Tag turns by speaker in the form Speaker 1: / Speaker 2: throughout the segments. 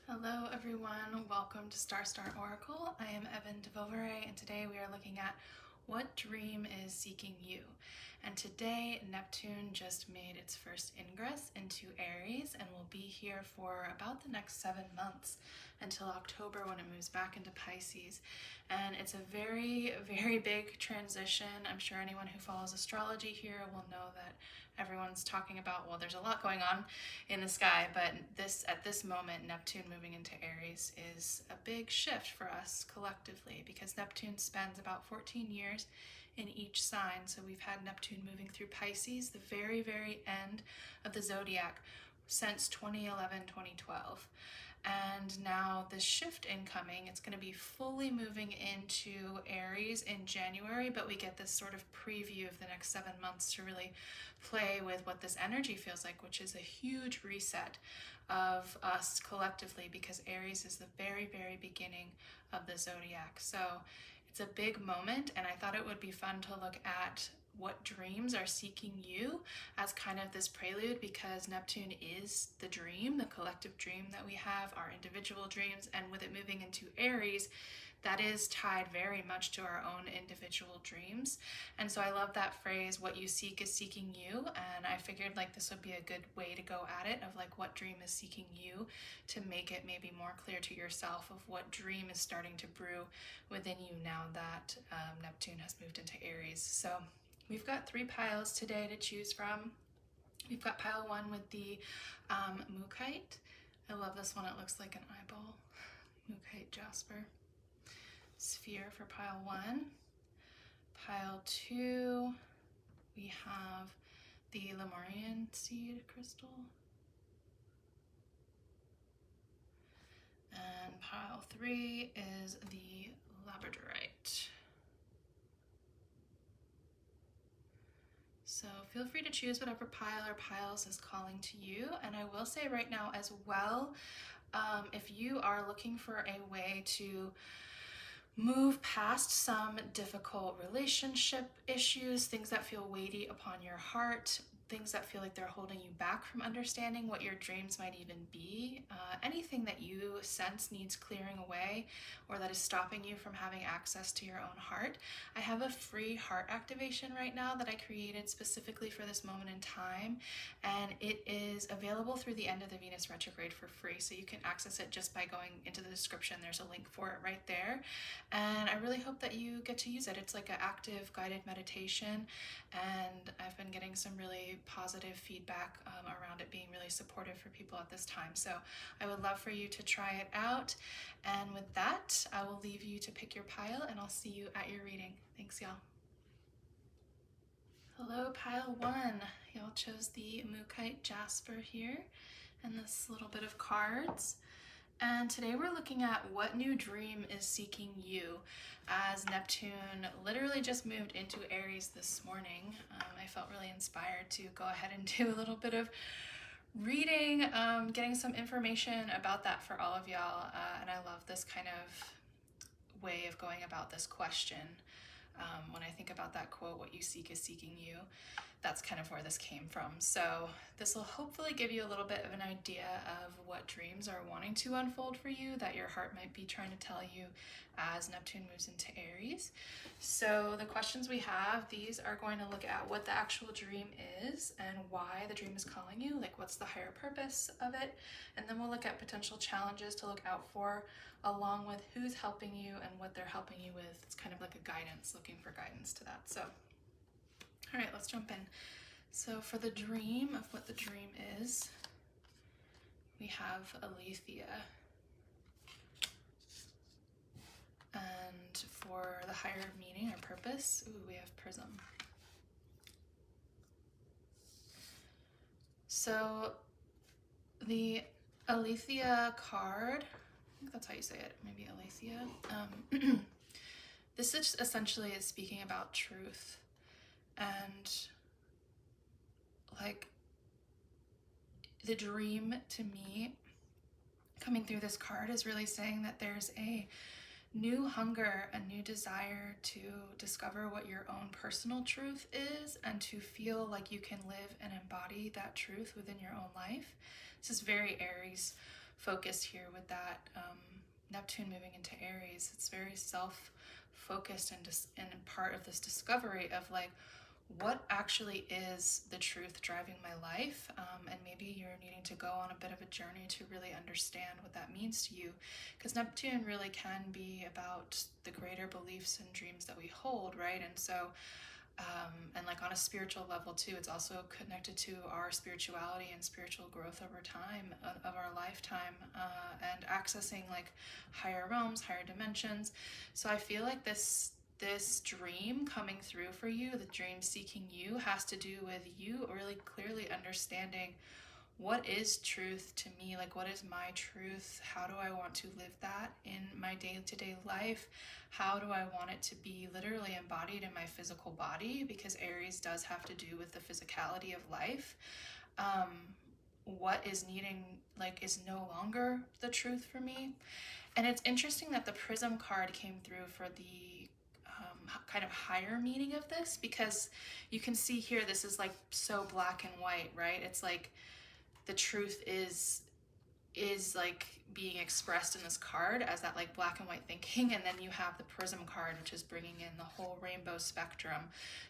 Speaker 1: Hello everyone, welcome to Star Oracle. I am Evan DeVovere and today we are looking at what dream is seeking you. And today Neptune just made its first ingress into Aries and will be here for about the next 7 months until October when it moves back into Pisces. And it's a very, very big transition. I'm sure anyone who follows astrology here will know that everyone's talking about, well, there's a lot going on in the sky, but at this moment, Neptune moving into Aries is a big shift for us collectively because Neptune spends about 14 years in each sign. So we've had Neptune moving through Pisces, the very, very end of the zodiac, since 2011, 2012. And now this shift incoming, it's going to be fully moving into Aries in January, but we get this sort of preview of the next 7 months to really play with what this energy feels like, which is a huge reset of us collectively because Aries is the very, very beginning of the zodiac. So it's a big moment, and I thought it would be fun to look at what dreams are seeking you as kind of this prelude, because Neptune is the dream, the collective dream that we have, our individual dreams, and with it moving into Aries, that is tied very much to our own individual dreams. And so I love that phrase, what you seek is seeking you, and I figured like this would be a good way to go at it, of like what dream is seeking you, to make it maybe more clear to yourself of what dream is starting to brew within you now that Neptune has moved into Aries. So we've got 3 piles today to choose from. We've got pile 1 with the Mookite. I love this one, it looks like an eyeball. Mookite Jasper. Sphere for pile 1. Pile 2, we have the Lemurian seed crystal. And pile 3 is the Labydorite. So feel free to choose whatever pile or piles is calling to you. And I will say right now as well, if you are looking for a way to move past some difficult relationship issues, things that feel weighty upon your heart, things that feel like they're holding you back from understanding what your dreams might even be, anything that you sense needs clearing away or that is stopping you from having access to your own heart, I have a free heart activation right now that I created specifically for this moment in time, and it is available through the end of the Venus retrograde for free. So you can access it just by going into the description. There's a link for it right there. And I really hope that you get to use it. It's like an active guided meditation, and I've been getting some really positive feedback around it being really supportive for people at this time. So I would love for you to try it out. And with that, I will leave you to pick your pile, and I'll see you at your reading. Thanks, y'all. Hello, pile 1. Y'all chose the Mookite Jasper here, and this little bit of cards. And today we're looking at what new dream is seeking you, as Neptune literally just moved into Aries this morning. I felt really inspired to go ahead and do a little bit of reading, getting some information about that for all of y'all. And I love this kind of way of going about this question. When I think about that quote, what you seek is seeking you, that's kind of where this came from. So this will hopefully give you a little bit of an idea of what dreams are wanting to unfold for you, that your heart might be trying to tell you as Neptune moves into Aries. So the questions we have, these are going to look at what the actual dream is and why the dream is calling you, like what's the higher purpose of it. And then we'll look at potential challenges to look out for, along with who's helping you and what they're helping you with. It's kind of like a guidance, looking for guidance to that. So, all right, let's jump in. So for the dream, of what the dream is, we have Aletheia. And for the higher meaning or purpose, we have Prism. So the Aletheia card, I think that's how you say it, maybe Aletheia. This is essentially speaking about truth, and like the dream to me coming through this card is really saying that there's a new hunger, a new desire to discover what your own personal truth is and to feel like you can live and embody that truth within your own life. This is very Aries focused here with that Neptune moving into Aries. It's very self-focused and part of this discovery of like, what actually is the truth driving my life, and maybe you're needing to go on a bit of a journey to really understand what that means to you, because Neptune really can be about the greater beliefs and dreams that we hold, right? And so and like on a spiritual level too, it's also connected to our spirituality and spiritual growth over time of our lifetime, and accessing like higher realms, higher dimensions. So I feel like this dream coming through for you, the dream seeking you, has to do with you really clearly understanding what is truth to me, like what is my truth, how do I want to live that in my day-to-day life, how do I want it to be literally embodied in my physical body, because Aries does have to do with the physicality of life. What is needing, like, is no longer the truth for me. And it's interesting that the Prism card came through for the kind of higher meaning of this, because you can see here this is like so black and white, right? It's like the truth is like being expressed in this card as that like black and white thinking, and then you have the Prism card, which is bringing in the whole rainbow spectrum.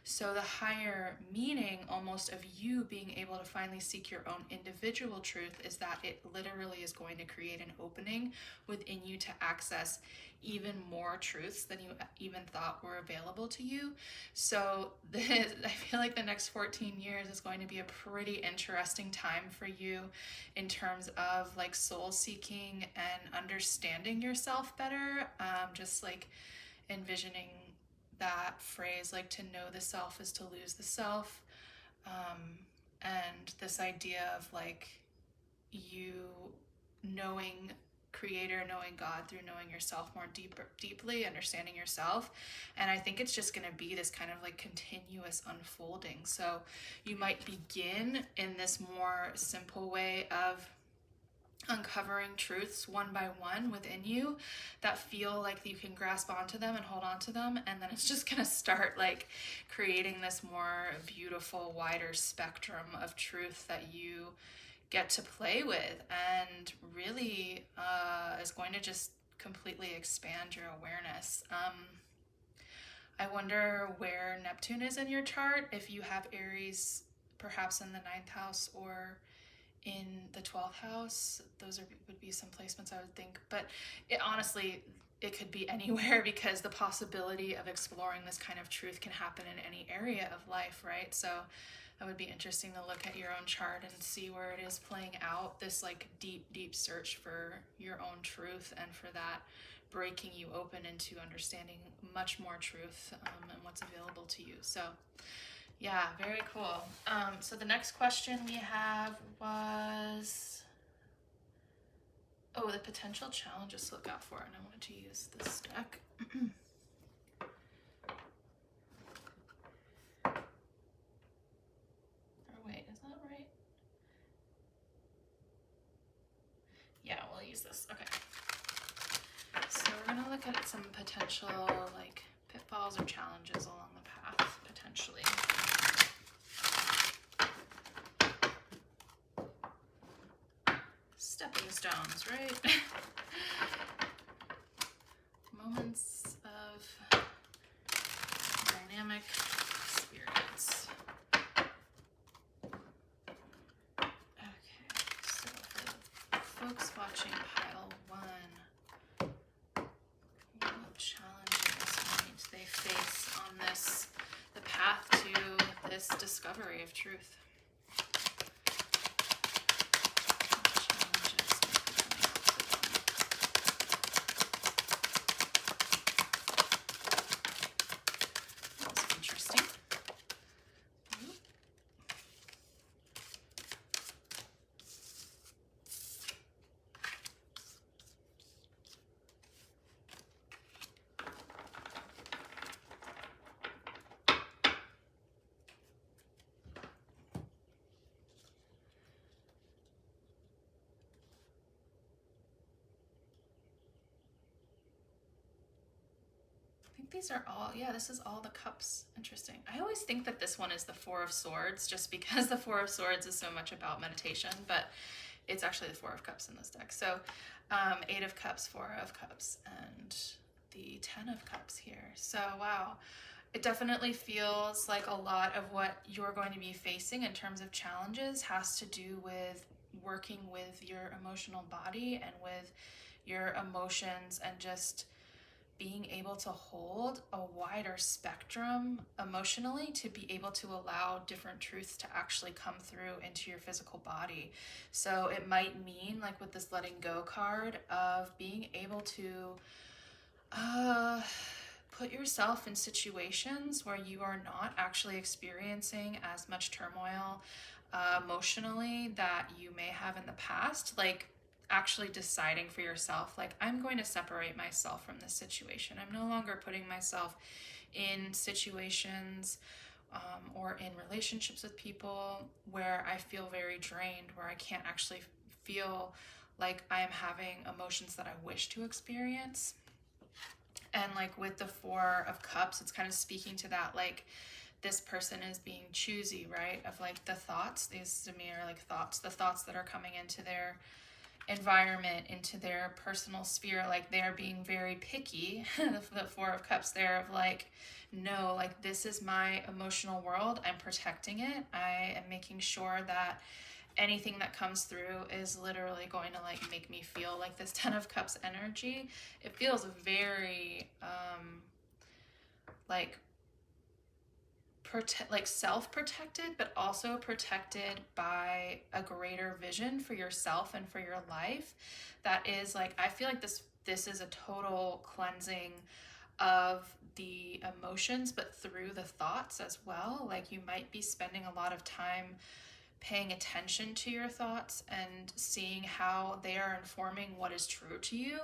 Speaker 1: So the higher meaning almost of you being able to finally seek your own individual truth is that it literally is going to create an opening within you to access even more truths than you even thought were available to you. So I feel like the next 14 years is going to be a pretty interesting time for you in terms of like soul seeking and understanding yourself better. Just like envisioning that phrase, like to know the self is to lose the self. And this idea of like you knowing Creator, knowing God through knowing yourself more deeply, understanding yourself. And I think it's just going to be this kind of like continuous unfolding. So you might begin in this more simple way of uncovering truths one by one within you that feel like you can grasp onto them and hold on to them, and then it's just going to start like creating this more beautiful, wider spectrum of truth that you get to play with, and really is going to just completely expand your awareness. I wonder where Neptune is in your chart, if you have Aries perhaps in the 9th house or in the 12th house. Those would be some placements I would think, but honestly it could be anywhere, because the possibility of exploring this kind of truth can happen in any area of life, right? So it would be interesting to look at your own chart and see where it is playing out, this like deep search for your own truth, and for that breaking you open into understanding much more truth, and what's available to you. So yeah, very cool. So the next question we have was, the potential challenges to look out for, and I wanted to use this deck. Wait, is that right? Yeah, we'll use this. Okay. So we're gonna look at some potential like pitfalls or challenges along the path, potentially. Stepping stones, right? Moments of dynamic experience. Okay, so for the folks watching pile 1, what challenges might they face on the path to this discovery of truth? These are all, yeah, this is all the cups. Interesting. I always think that this one is the 4 of Swords, just because the 4 of Swords is so much about meditation, but It's actually the Four of Cups in this deck. So 8 of Cups, 4 of Cups, and the 10 of Cups here. So wow, it definitely feels like a lot of what you're going to be facing in terms of challenges has to do with working with your emotional body and with your emotions, and just being able to hold a wider spectrum emotionally to be able to allow different truths to actually come through into your physical body. So it might mean, like with this letting go card, of being able to put yourself in situations where you are not actually experiencing as much turmoil emotionally that you may have in the past. Like actually deciding for yourself, like, I'm going to separate myself from this situation. I'm no longer putting myself in situations or in relationships with people where I feel very drained, where I can't actually feel like I am having emotions that I wish to experience. And like with the Four of Cups, it's kind of speaking to that, like this person is being choosy, right? Of like the thoughts, these to me are like thoughts, the thoughts that are coming into their environment, into their personal sphere. Like they're being very picky. The Four of Cups there of like, no, like this is my emotional world. I'm protecting it. I am making sure that anything that comes through is literally going to like make me feel like this Ten of Cups energy. It feels very like like self-protected, but also protected by a greater vision for yourself and for your life. That is like, I feel like this is a total cleansing of the emotions, but through the thoughts as well. Like you might be spending a lot of time paying attention to your thoughts and seeing how they are informing what is true to you,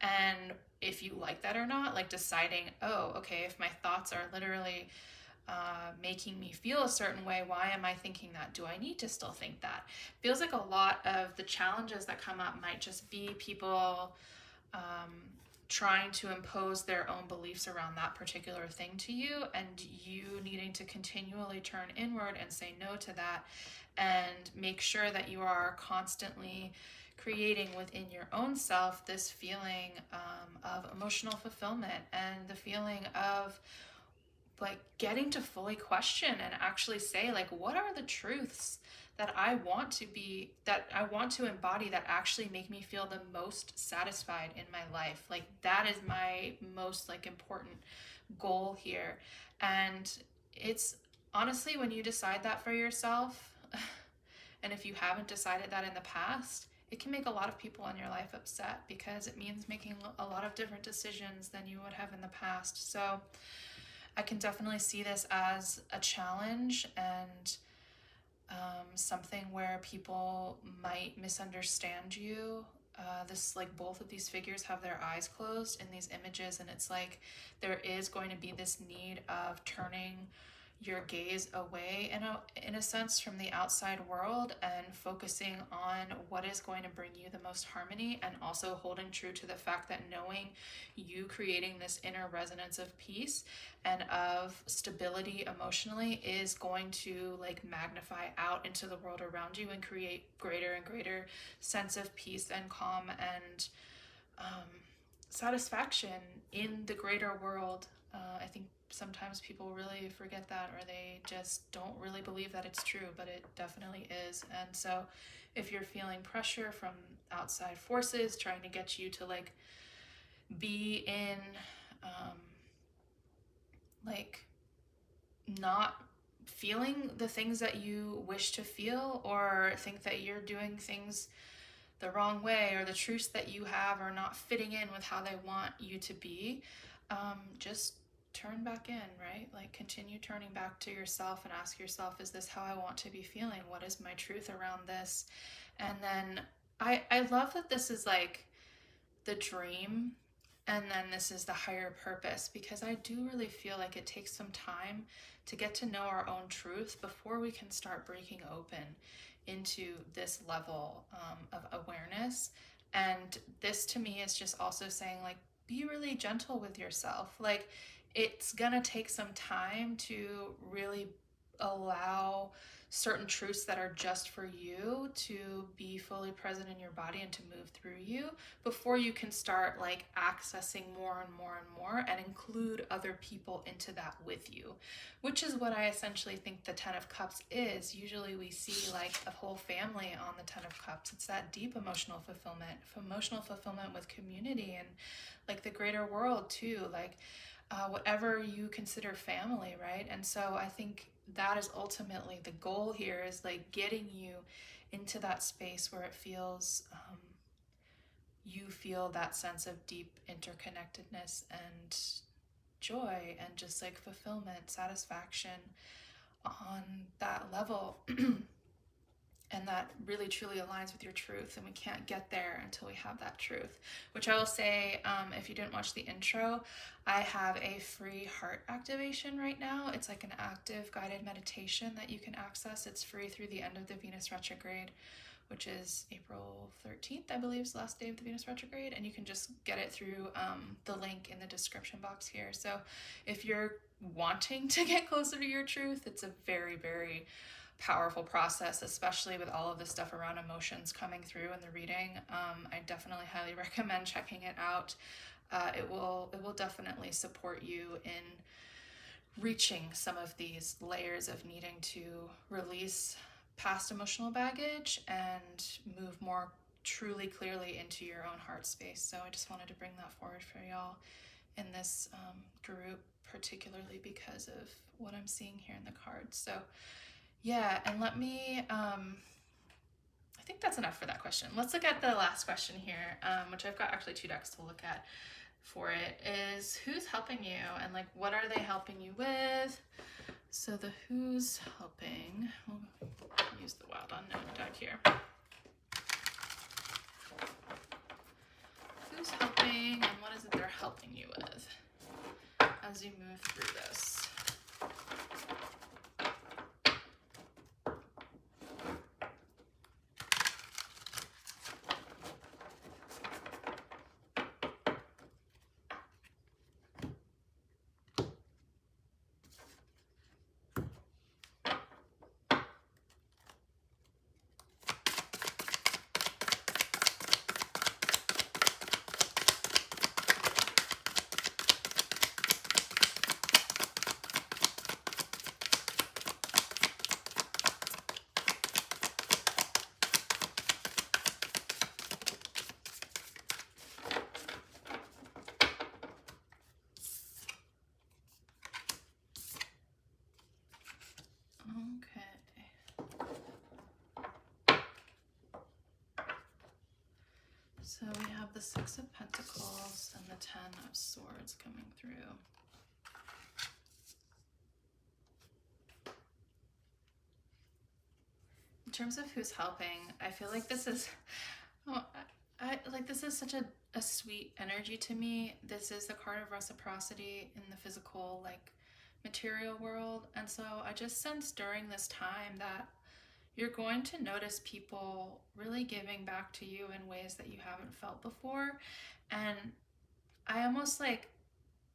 Speaker 1: and if you like that or not, like deciding, oh, okay, if my thoughts are literally making me feel a certain way, why am I thinking that? Do I need to still think that? Feels like a lot of the challenges that come up might just be people trying to impose their own beliefs around that particular thing to you, and you needing to continually turn inward and say no to that, and make sure that you are constantly creating within your own self this feeling of emotional fulfillment, and the feeling of like getting to fully question and actually say, like, what are the truths that I want to embody that actually make me feel the most satisfied in my life. Like that is my most like important goal here. And it's honestly, when you decide that for yourself, and if you haven't decided that in the past, it can make a lot of people in your life upset, because it means making a lot of different decisions than you would have in the past. So I can definitely see this as a challenge, and something where people might misunderstand you. This, like, both of these figures have their eyes closed in these images, and it's like there is going to be this need of turning your gaze away in a sense from the outside world, and focusing on what is going to bring you the most harmony, and also holding true to the fact that knowing you creating this inner resonance of peace and of stability emotionally is going to like magnify out into the world around you and create greater and greater sense of peace and calm and satisfaction in the greater world. I think sometimes people really forget that, or they just don't really believe that it's true, but it definitely is. And so if you're feeling pressure from outside forces trying to get you to like be in like not feeling the things that you wish to feel, or think that you're doing things the wrong way, or the truths that you have are not fitting in with how they want you to be, just turn back in, right? Like continue turning back to yourself and ask yourself, is this how I want to be feeling? What is my truth around this? And then I love that this is like the dream, and then this is the higher purpose, because I do really feel like it takes some time to get to know our own truth before we can start breaking open into this level of awareness. And this to me is just also saying, like, be really gentle with yourself. Like, it's gonna take some time to really allow certain truths that are just for you to be fully present in your body and to move through you before you can start like accessing more and more and more and include other people into that with you, which is what I essentially think the Ten of Cups is. Usually we see like a whole family on the Ten of Cups. It's that deep emotional fulfillment with community and like the greater world too, like whatever you consider family, right? And so I think that is ultimately the goal here, is like getting you into that space where it feels you feel that sense of deep interconnectedness and joy and just like fulfillment, satisfaction on that level. And that really truly aligns with your truth, and we can't get there until we have that truth. Which I will say, if you didn't watch the intro, I have a free heart activation right now. It's like an active guided meditation that you can access. It's free through the end of the Venus retrograde, which is April 13th, I believe is the last day of the Venus retrograde, and you can just get it through the link in the description box here. So if you're wanting to get closer to your truth, it's a very, very powerful process, especially with all of the stuff around emotions coming through in the reading. I definitely highly recommend checking it out. It will definitely support you in reaching some of these layers of needing to release past emotional baggage and move more truly clearly into your own heart space. So I just wanted to bring that forward for y'all in this group, particularly because of what I'm seeing here in the cards. So yeah, and let me, I think that's enough for that question. Let's look at the last question here, which I've got actually 2 decks to look at for it, is who's helping you and like what are they helping you with? So the who's helping, we'll use the Wild Unknown deck here. Who's helping and what is it they're helping you with as you move through this? So we have the 6 of Pentacles and the 10 of Swords coming through. In terms of who's helping, I feel like this is, this is such a sweet energy to me. This is the card of reciprocity in the physical, like material world. And so I just sense during this time that you're going to notice people really giving back to you in ways that you haven't felt before. And I almost like,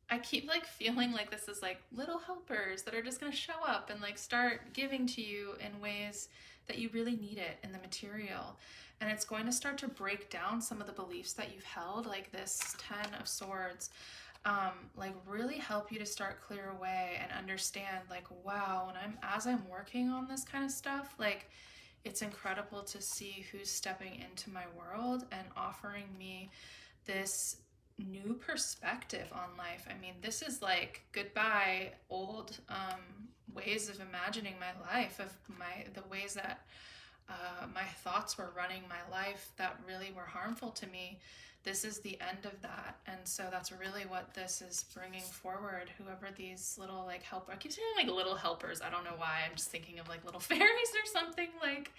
Speaker 1: I keep like feeling like this is like little helpers that are just going to show up and like start giving to you in ways that you really need it in the material. And it's going to start to break down some of the beliefs that you've held, like this 10 of Swords. Like really help you to start clear away and understand like, wow, as I'm working on this kind of stuff, like it's incredible to see who's stepping into my world and offering me this new perspective on life. I mean, this is like goodbye old ways of imagining my life, of the ways that my thoughts were running my life that really were harmful to me. This is the end of that. And so that's really what this is bringing forward. Whoever these little like helper, I keep saying like little helpers, I don't know why, I'm just thinking of like little fairies or something. Like,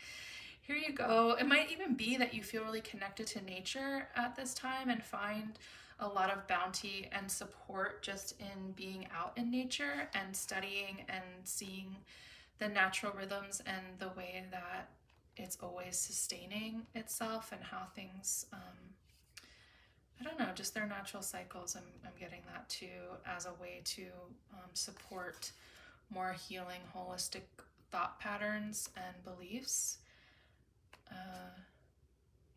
Speaker 1: here you go. It might even be that you feel really connected to nature at this time and find a lot of bounty and support just in being out in nature and studying and seeing the natural rhythms and the way that it's always sustaining itself and how things, I don't know, just their natural cycles. I'm getting that too as a way to support more healing, holistic thought patterns and beliefs.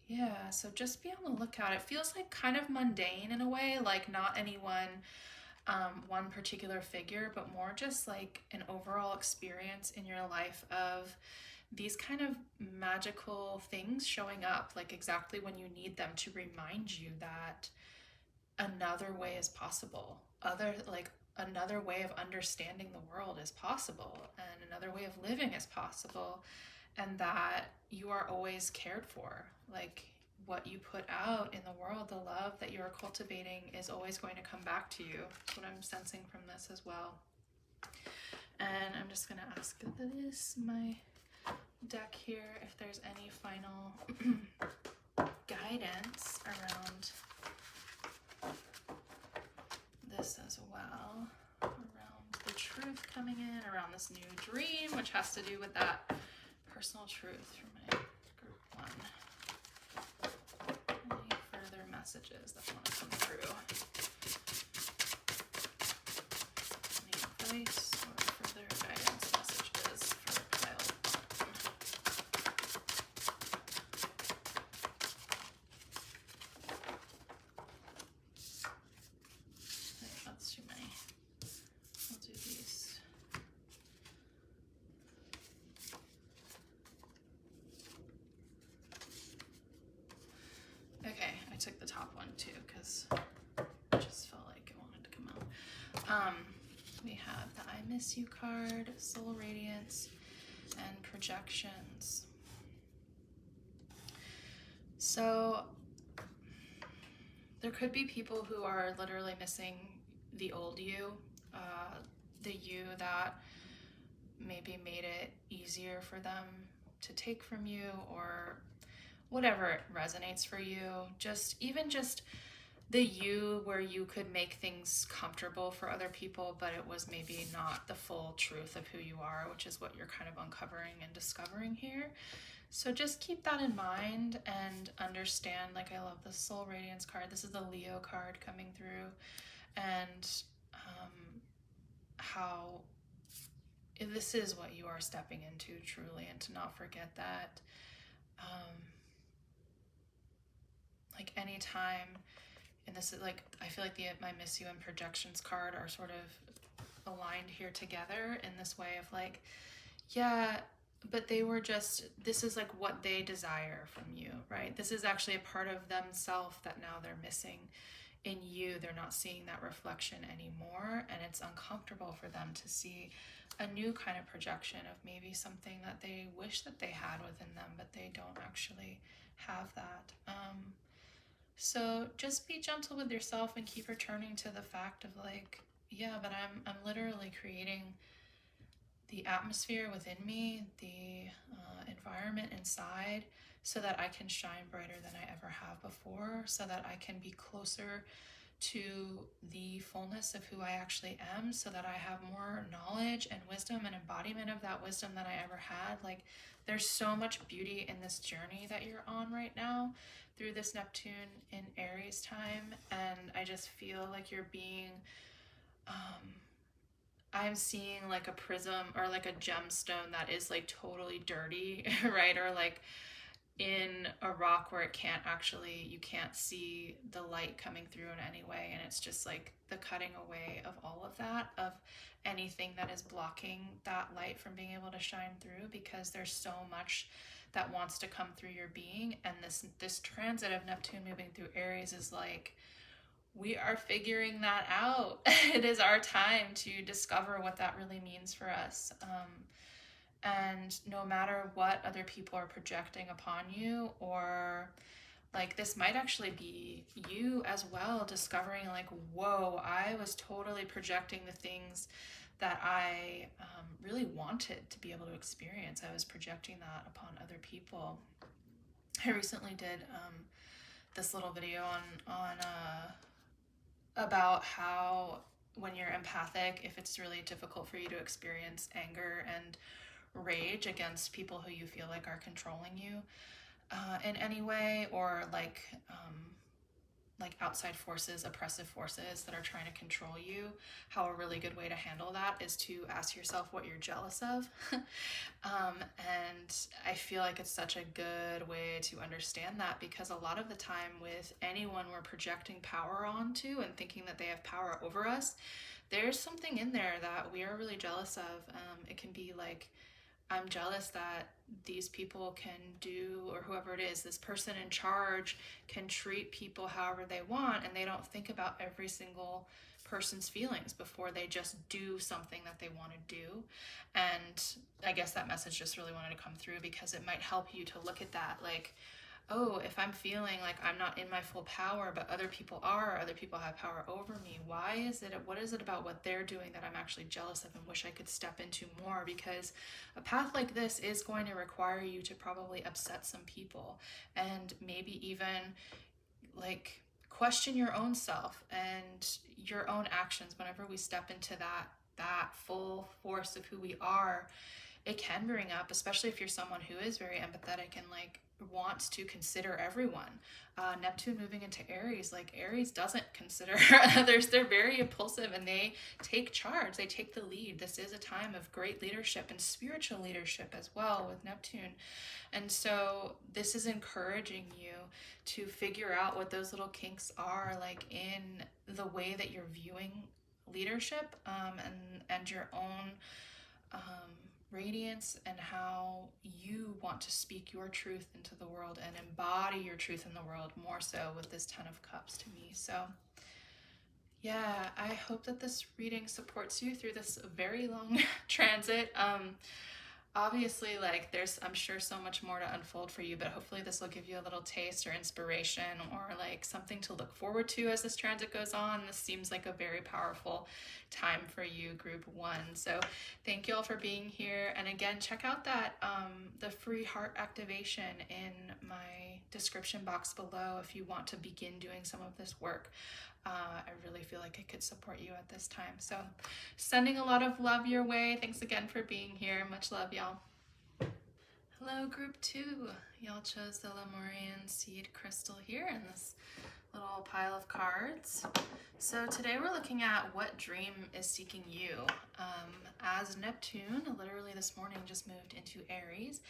Speaker 1: Yeah, so just be on the lookout. It feels like kind of mundane in a way, like not anyone, one particular figure, but more just like an overall experience in your life of these kind of magical things showing up, like exactly when you need them to remind you that another way is possible. Another way of understanding the world is possible, and another way of living is possible, and that you are always cared for. Like what you put out in the world, the love that you are cultivating is always going to come back to you. That's what I'm sensing from this as well. And I'm just gonna ask my deck here if there's any final guidance around this as well, around the truth coming in, around this new dream, which has to do with that personal truth for my group one. Any further messages that want to come through? Any advice or further guidance messages for pile one? Okay, that's too many. I'll do these. Okay, I took the top one too because I just felt like it wanted to come out. We have the I Miss You card, Soul Radiance, and Projections. So there could be people who are literally missing the old you, the you that maybe made it easier for them to take from you, or whatever resonates for you. Just the you where you could make things comfortable for other people, but it was maybe not the full truth of who you are, which is what you're kind of uncovering and discovering here. So just keep that in mind and understand, like, I love the Soul Radiance card. This is the Leo card coming through, and how this is what you are stepping into truly, and to not forget that. Like anytime, and this is like, I feel like my Miss You and Projections card are sort of aligned here together in this way of like, yeah, but they were just, this is like what they desire from you, right? This is actually a part of themselves that now they're missing in you. They're not seeing that reflection anymore, and it's uncomfortable for them to see a new kind of projection of maybe something that they wish that they had within them, but they don't actually have that. So just be gentle with yourself and keep returning to the fact of like, yeah, but I'm literally creating the atmosphere within me, the environment inside, so that I can shine brighter than I ever have before, so that I can be closer to the fullness of who I actually am, so that I have more knowledge and wisdom and embodiment of that wisdom than I ever had. Like, there's so much beauty in this journey that you're on right now through this Neptune in Aries time, and I just feel like you're being I'm seeing like a prism or like a gemstone that is like totally dirty, right? Or like in a rock where you can't see the light coming through in any way. And it's just like the cutting away of all of that, of anything that is blocking that light from being able to shine through, because there's so much that wants to come through your being. And this transit of Neptune moving through Aries is like, we are figuring that out. It is our time to discover what that really means for us. And no matter what other people are projecting upon you, or like this might actually be you as well, discovering like, whoa, I was totally projecting the things that I really wanted to be able to experience. I was projecting that upon other people. I recently did this little video on about how when you're empathic, if it's really difficult for you to experience anger and rage against people who you feel like are controlling you in any way, or like like outside forces, oppressive forces that are trying to control you, how a really good way to handle that is to ask yourself what you're jealous of. And I feel like it's such a good way to understand that, because a lot of the time with anyone we're projecting power onto and thinking that they have power over us, there's something in there that we are really jealous of. It can be like, I'm jealous that these people can do, or whoever it is, this person in charge can treat people however they want, and they don't think about every single person's feelings before they just do something that they want to do. And I guess that message just really wanted to come through, because it might help you to look at that like, oh, if I'm feeling like I'm not in my full power, but other people are, other people have power over me, what is it about what they're doing that I'm actually jealous of and wish I could step into more? Because a path like this is going to require you to probably upset some people, and maybe even like question your own self and your own actions. Whenever we step into that full force of who we are, it can bring up, especially if you're someone who is very empathetic and like wants to consider everyone. Neptune moving into Aries, like Aries doesn't consider others. They're very impulsive and they take charge, they take the lead. This is a time of great leadership and spiritual leadership as well with Neptune. And so this is encouraging you to figure out what those little kinks are, like in the way that you're viewing leadership, and your own radiance, and how you want to speak your truth into the world and embody your truth in the world more so with this 10 of Cups to me. So yeah, I hope that this reading supports you through this very long transit. Obviously, like there's, I'm sure, so much more to unfold for you, but hopefully this will give you a little taste or inspiration, or like something to look forward to as this transit goes on. This seems like a very powerful time for you, group 1. So thank you all for being here. And again, check out that the free heart activation in my description box below if you want to begin doing some of this work. I really feel like it could support you at this time. So sending a lot of love your way. Thanks again for being here. Much love, y'all. Hello, group 2. Y'all chose the Lemurian seed crystal here in this little pile of cards. So today we're looking at what dream is seeking you. As Neptune, literally this morning, just moved into Aries,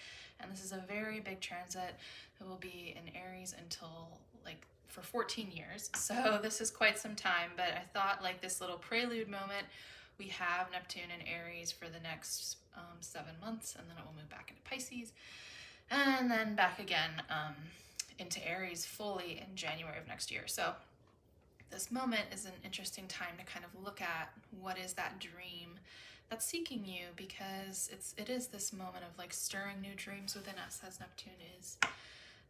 Speaker 1: and this is a very big transit. It will be in Aries until like for 14 years. So this is quite some time, but I thought like this little prelude moment, we have Neptune in Aries for the next 7 months, and then it will move back into Pisces, and then back again into Aries fully in January of next year. So this moment is an interesting time to kind of look at what is that dream that's seeking you, because it is this moment of like stirring new dreams within us, as Neptune is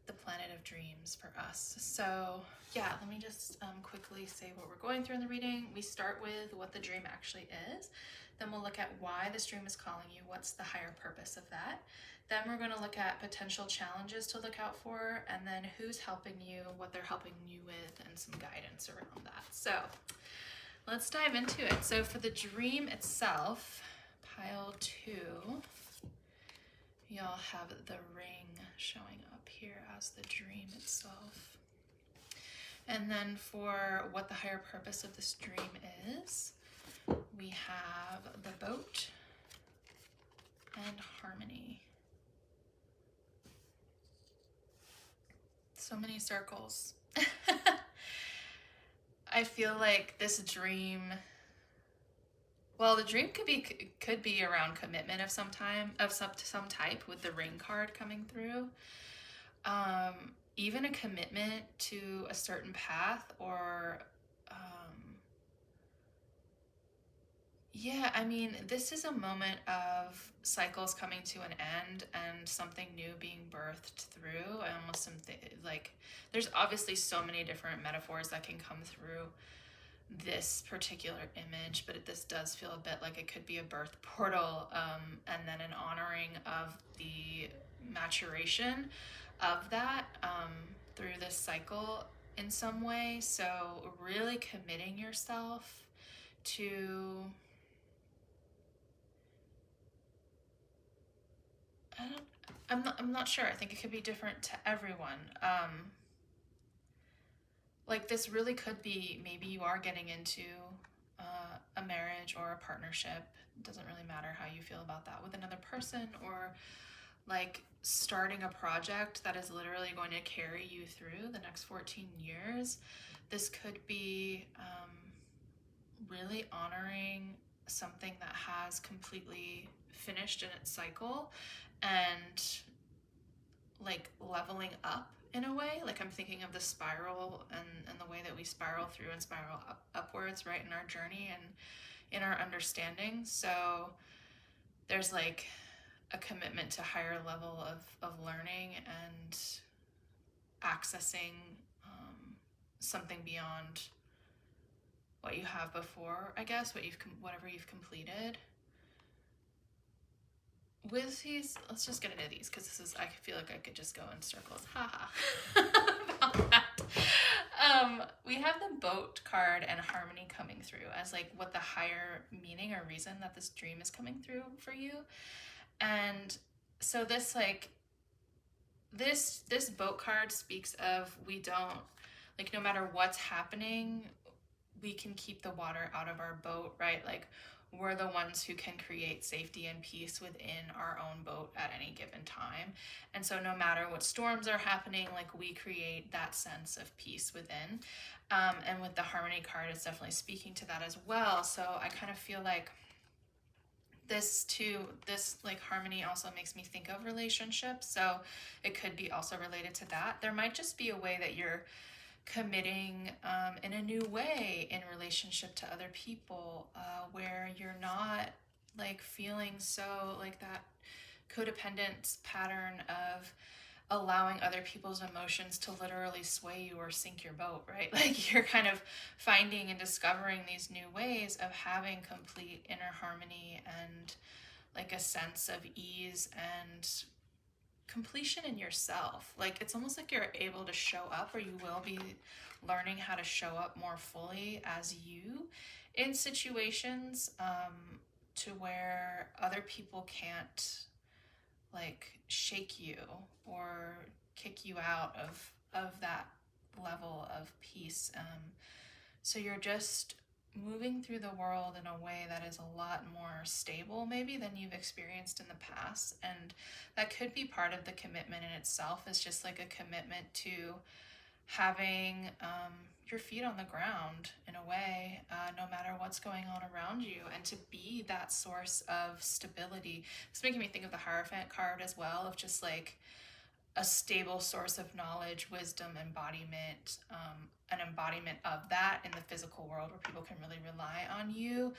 Speaker 1: the planet of dreams for us. So yeah, let me just quickly say what we're going through in the reading. We start with what the dream actually is. Then we'll look at why this dream is calling you, what's the higher purpose of that. Then we're going to look at potential challenges to look out for, and then who's helping you, what they're helping you with, and some guidance around that. So let's dive into it. So for the dream itself, pile 2, y'all have the ring showing up here as the dream itself. And then for what the higher purpose of this dream is, we have the boat and harmony. So many circles. I feel like this dream, well, the dream could be around commitment of some type with the ring card coming through. Even a commitment to a certain path, or yeah, I mean, this is a moment of cycles coming to an end and something new being birthed through. I almost like there's obviously so many different metaphors that can come through this particular image, but this does feel a bit like it could be a birth portal, and then an honoring of the maturation of that through this cycle in some way. So really committing yourself to, I'm not sure. I think it could be different to everyone. like this really could be, maybe you are getting into a marriage or a partnership. It doesn't really matter how you feel about that, with another person, or like starting a project that is literally going to carry you through the next 14 years. This could be really honoring something that has completely finished in its cycle and like leveling up in a way. Like I'm thinking of the spiral and the way that we spiral through and spiral upwards, right, in our journey and in our understanding. So there's like a commitment to higher level of learning and accessing something beyond what you have before, I guess, whatever you've completed. With these, let's just get into these, because this is, I feel like I could just go in circles, haha, about that. We have the Boat card and Harmony coming through as like what the higher meaning or reason that this dream is coming through for you. And so this like, this Boat card speaks of, we don't, like, no matter what's happening, we can keep the water out of our boat, right? Like, we're the ones who can create safety and peace within our own boat at any given time. And so no matter what storms are happening, like, we create that sense of peace within. And with the Harmony card, it's definitely speaking to that as well. So I kind of feel like this like Harmony also makes me think of relationships. So it could be also related to that. There might just be a way that you're committing in a new way in relationship to other people, where you're not like feeling so like that codependent pattern of allowing other people's emotions to literally sway you or sink your boat, right? Like you're kind of finding and discovering these new ways of having complete inner harmony and like a sense of ease and completion in yourself. Like it's almost like you're able to show up, or you will be learning how to show up more fully as you in situations, to where other people can't like shake you or kick you out of that level of peace. So you're just moving through the world in a way that is a lot more stable maybe than you've experienced in the past. And that could be part of the commitment in itself, is just like a commitment to having your feet on the ground in a way, no matter what's going on around you, and to be that source of stability. It's making me think of the Hierophant card as well, of just like a stable source of knowledge, wisdom, embodiment, an embodiment of that in the physical world where people can really rely on you,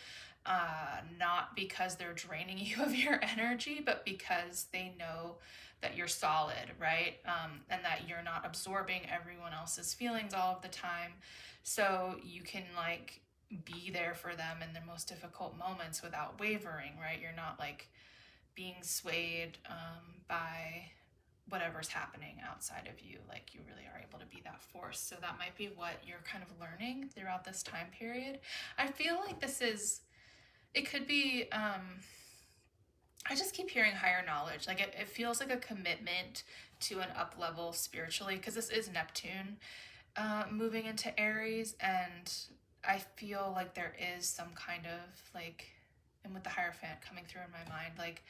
Speaker 1: not because they're draining you of your energy, but because they know that you're solid, right? And that you're not absorbing everyone else's feelings all of the time. So you can like be there for them in their most difficult moments without wavering, right? You're not like being swayed by whatever's happening outside of you. Like you really are able to be that force. So that might be what you're kind of learning throughout this time period. I feel like it could be, I just keep hearing higher knowledge. Like it feels like a commitment to an up level spiritually, because this is Neptune moving into Aries. And I feel like there is some kind of like, and with the Hierophant coming through in my mind, like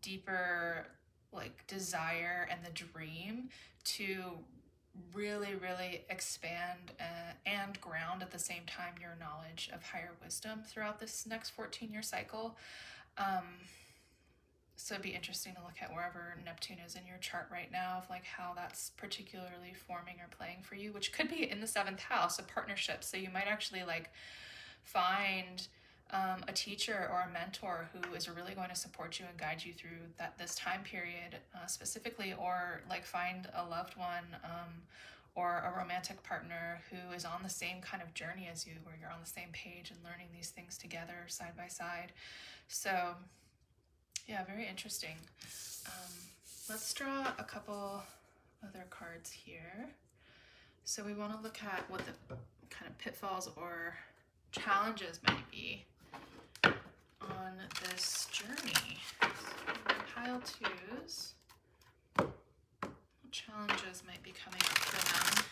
Speaker 1: deeper like desire and the dream to really, really expand and ground at the same time your knowledge of higher wisdom throughout this next 14-year cycle. So it'd be interesting to look at wherever Neptune is in your chart right now, of like how that's particularly forming or playing for you, which could be in the 7th house of partnerships. So you might actually like find a teacher or a mentor who is really going to support you and guide you through this time period specifically, or like find a loved one or a romantic partner who is on the same kind of journey as you, where you're on the same page and learning these things together side by side. So yeah, very interesting. Let's draw a couple other cards here. So we want to look at what the kind of pitfalls or challenges might be on this journey. So pile 2s. What challenges might be coming up for them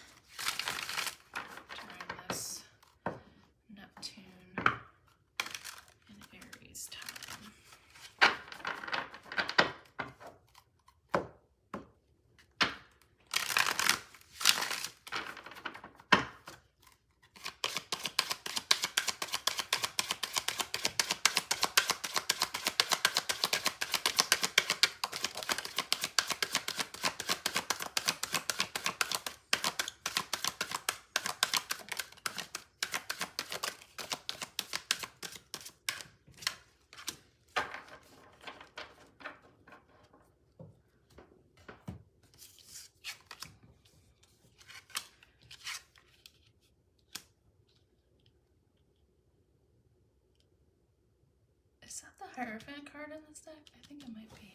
Speaker 1: Is that the Hierophant card in this deck? I think it might be.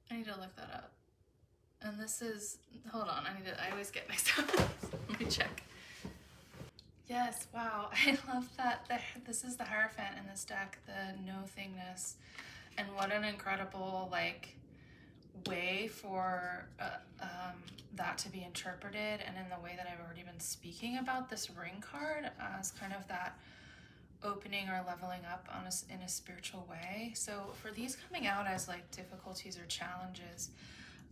Speaker 1: I need to look that up. And this is, hold on, I always get mixed up. Let me check. Yes, wow, I love that. This is the Hierophant in this deck, the no thingness. And what an incredible, like, way for that to be interpreted, and in the way that I've already been speaking about this ring card as kind of that opening or leveling up on in a spiritual way. So for these coming out as like difficulties or challenges,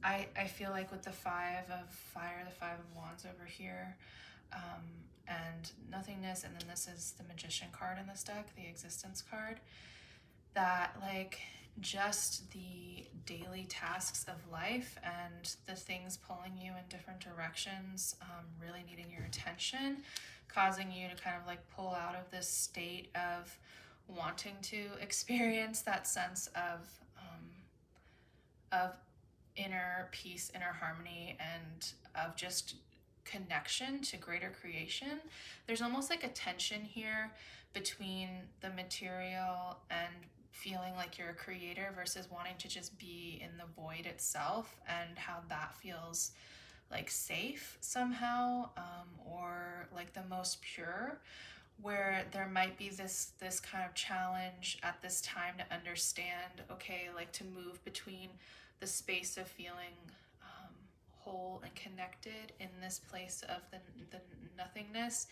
Speaker 1: I feel like with the Five of Fire, the Five of Wands over here, and nothingness, and then this is the Magician card in this deck, the Existence card, that like just the daily tasks of life and the things pulling you in different directions, really needing your attention, causing you to kind of like pull out of this state of wanting to experience that sense of inner peace, inner harmony, and of just connection to greater creation. There's almost like a tension here between the material and feeling like you're a creator versus wanting to just be in the void itself, and how that feels like safe somehow, or like the most pure, where there might be this kind of challenge at this time to understand, okay, like to move between the space of feeling whole and connected in this place of the nothingness,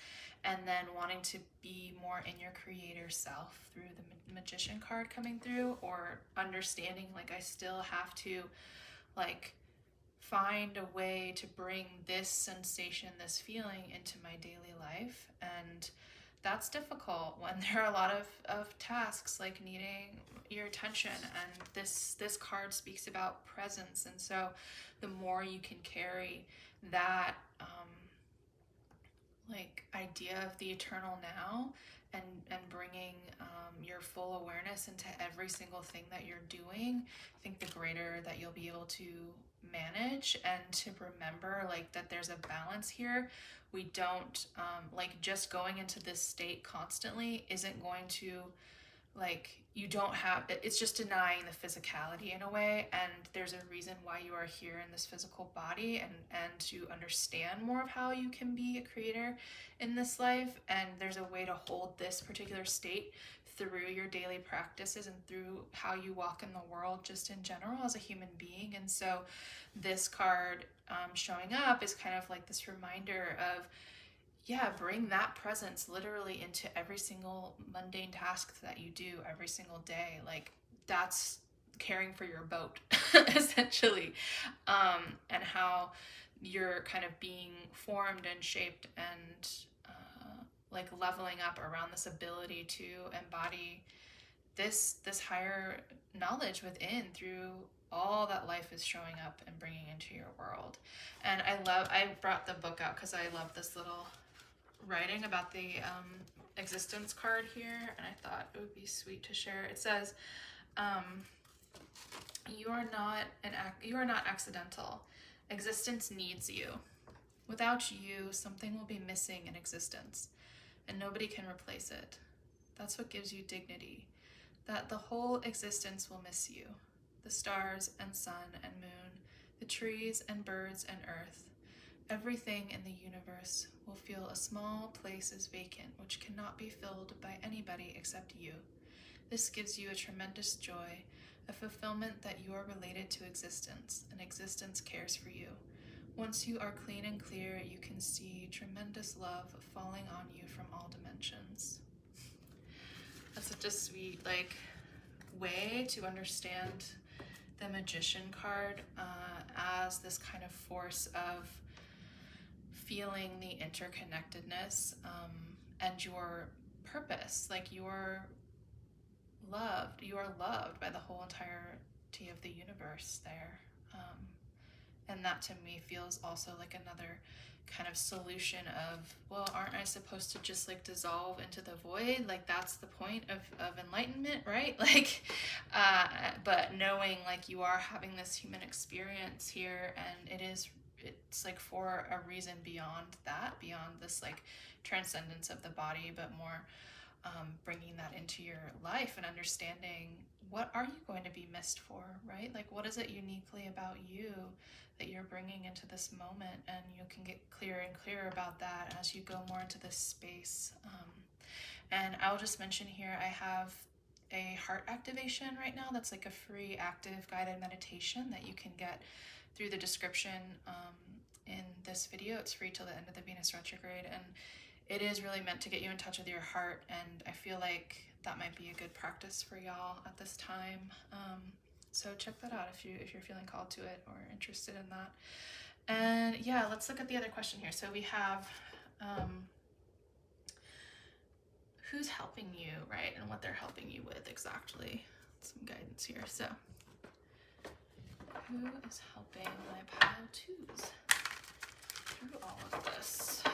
Speaker 1: and then wanting to be more in your creator self through the Magician card coming through, or understanding like I still have to like find a way to bring this sensation, this feeling into my daily life. And that's difficult when there are a lot of tasks like needing your attention, and this card speaks about presence. And so the more you can carry that like idea of the eternal now, and bringing your full awareness into every single thing that you're doing, I think the greater that you'll be able to manage, and to remember like that there's a balance here. We don't like just going into this state constantly isn't going to, like, you don't have, it's just denying the physicality in a way, and there's a reason why you are here in this physical body, and to understand more of how you can be a creator in this life. And there's a way to hold this particular state through your daily practices and through how you walk in the world just in general as a human being. And so this card showing up is kind of like this reminder of, yeah, bring that presence literally into every single mundane task that you do every single day. Like, that's caring for your boat, essentially, and how you're kind of being formed and shaped, and like leveling up around this ability to embody this higher knowledge within through all that life is showing up and bringing into your world. And I brought the book out because I love this little writing about the existence card here, and I thought it would be sweet to share. It says, you are not accidental. Existence needs you. Without you, something will be missing in existence, and nobody can replace it. That's what gives you dignity, that the whole existence will miss you. The stars and sun and moon, the trees and birds and earth, everything in the universe will feel a small place is vacant, which cannot be filled by anybody except you. This gives you a tremendous joy, a fulfillment that you are related to existence, and existence cares for you. Once you are clean and clear, you can see tremendous love falling on you from all dimensions. That's such a sweet, like, way to understand the Magician card as this kind of force of feeling the interconnectedness, and your purpose. Like, you are loved by the whole entirety of the universe there. And that to me feels also like another kind of solution of, well, aren't I supposed to just like dissolve into the void? Like, that's the point of enlightenment, right? Like, but knowing like you are having this human experience here, and it's like for a reason beyond that, beyond this like transcendence of the body, but more bringing that into your life and understanding, what are you going to be missed for, right? Like, what is it uniquely about you that you're bringing into this moment? And you can get clearer and clearer about that as you go more into this space. And I'll just mention here, I have a heart activation right now that's like a free active guided meditation that you can get through the description in this video. It's free till the end of the Venus retrograde, and it is really meant to get you in touch with your heart, and I feel like that might be a good practice for y'all at this time. So check that out if you're feeling called to it or interested in that. And yeah, let's look at the other question here. So we have who's helping you, right? And what they're helping you with exactly. Some guidance here. So who is helping my pile twos through all of this?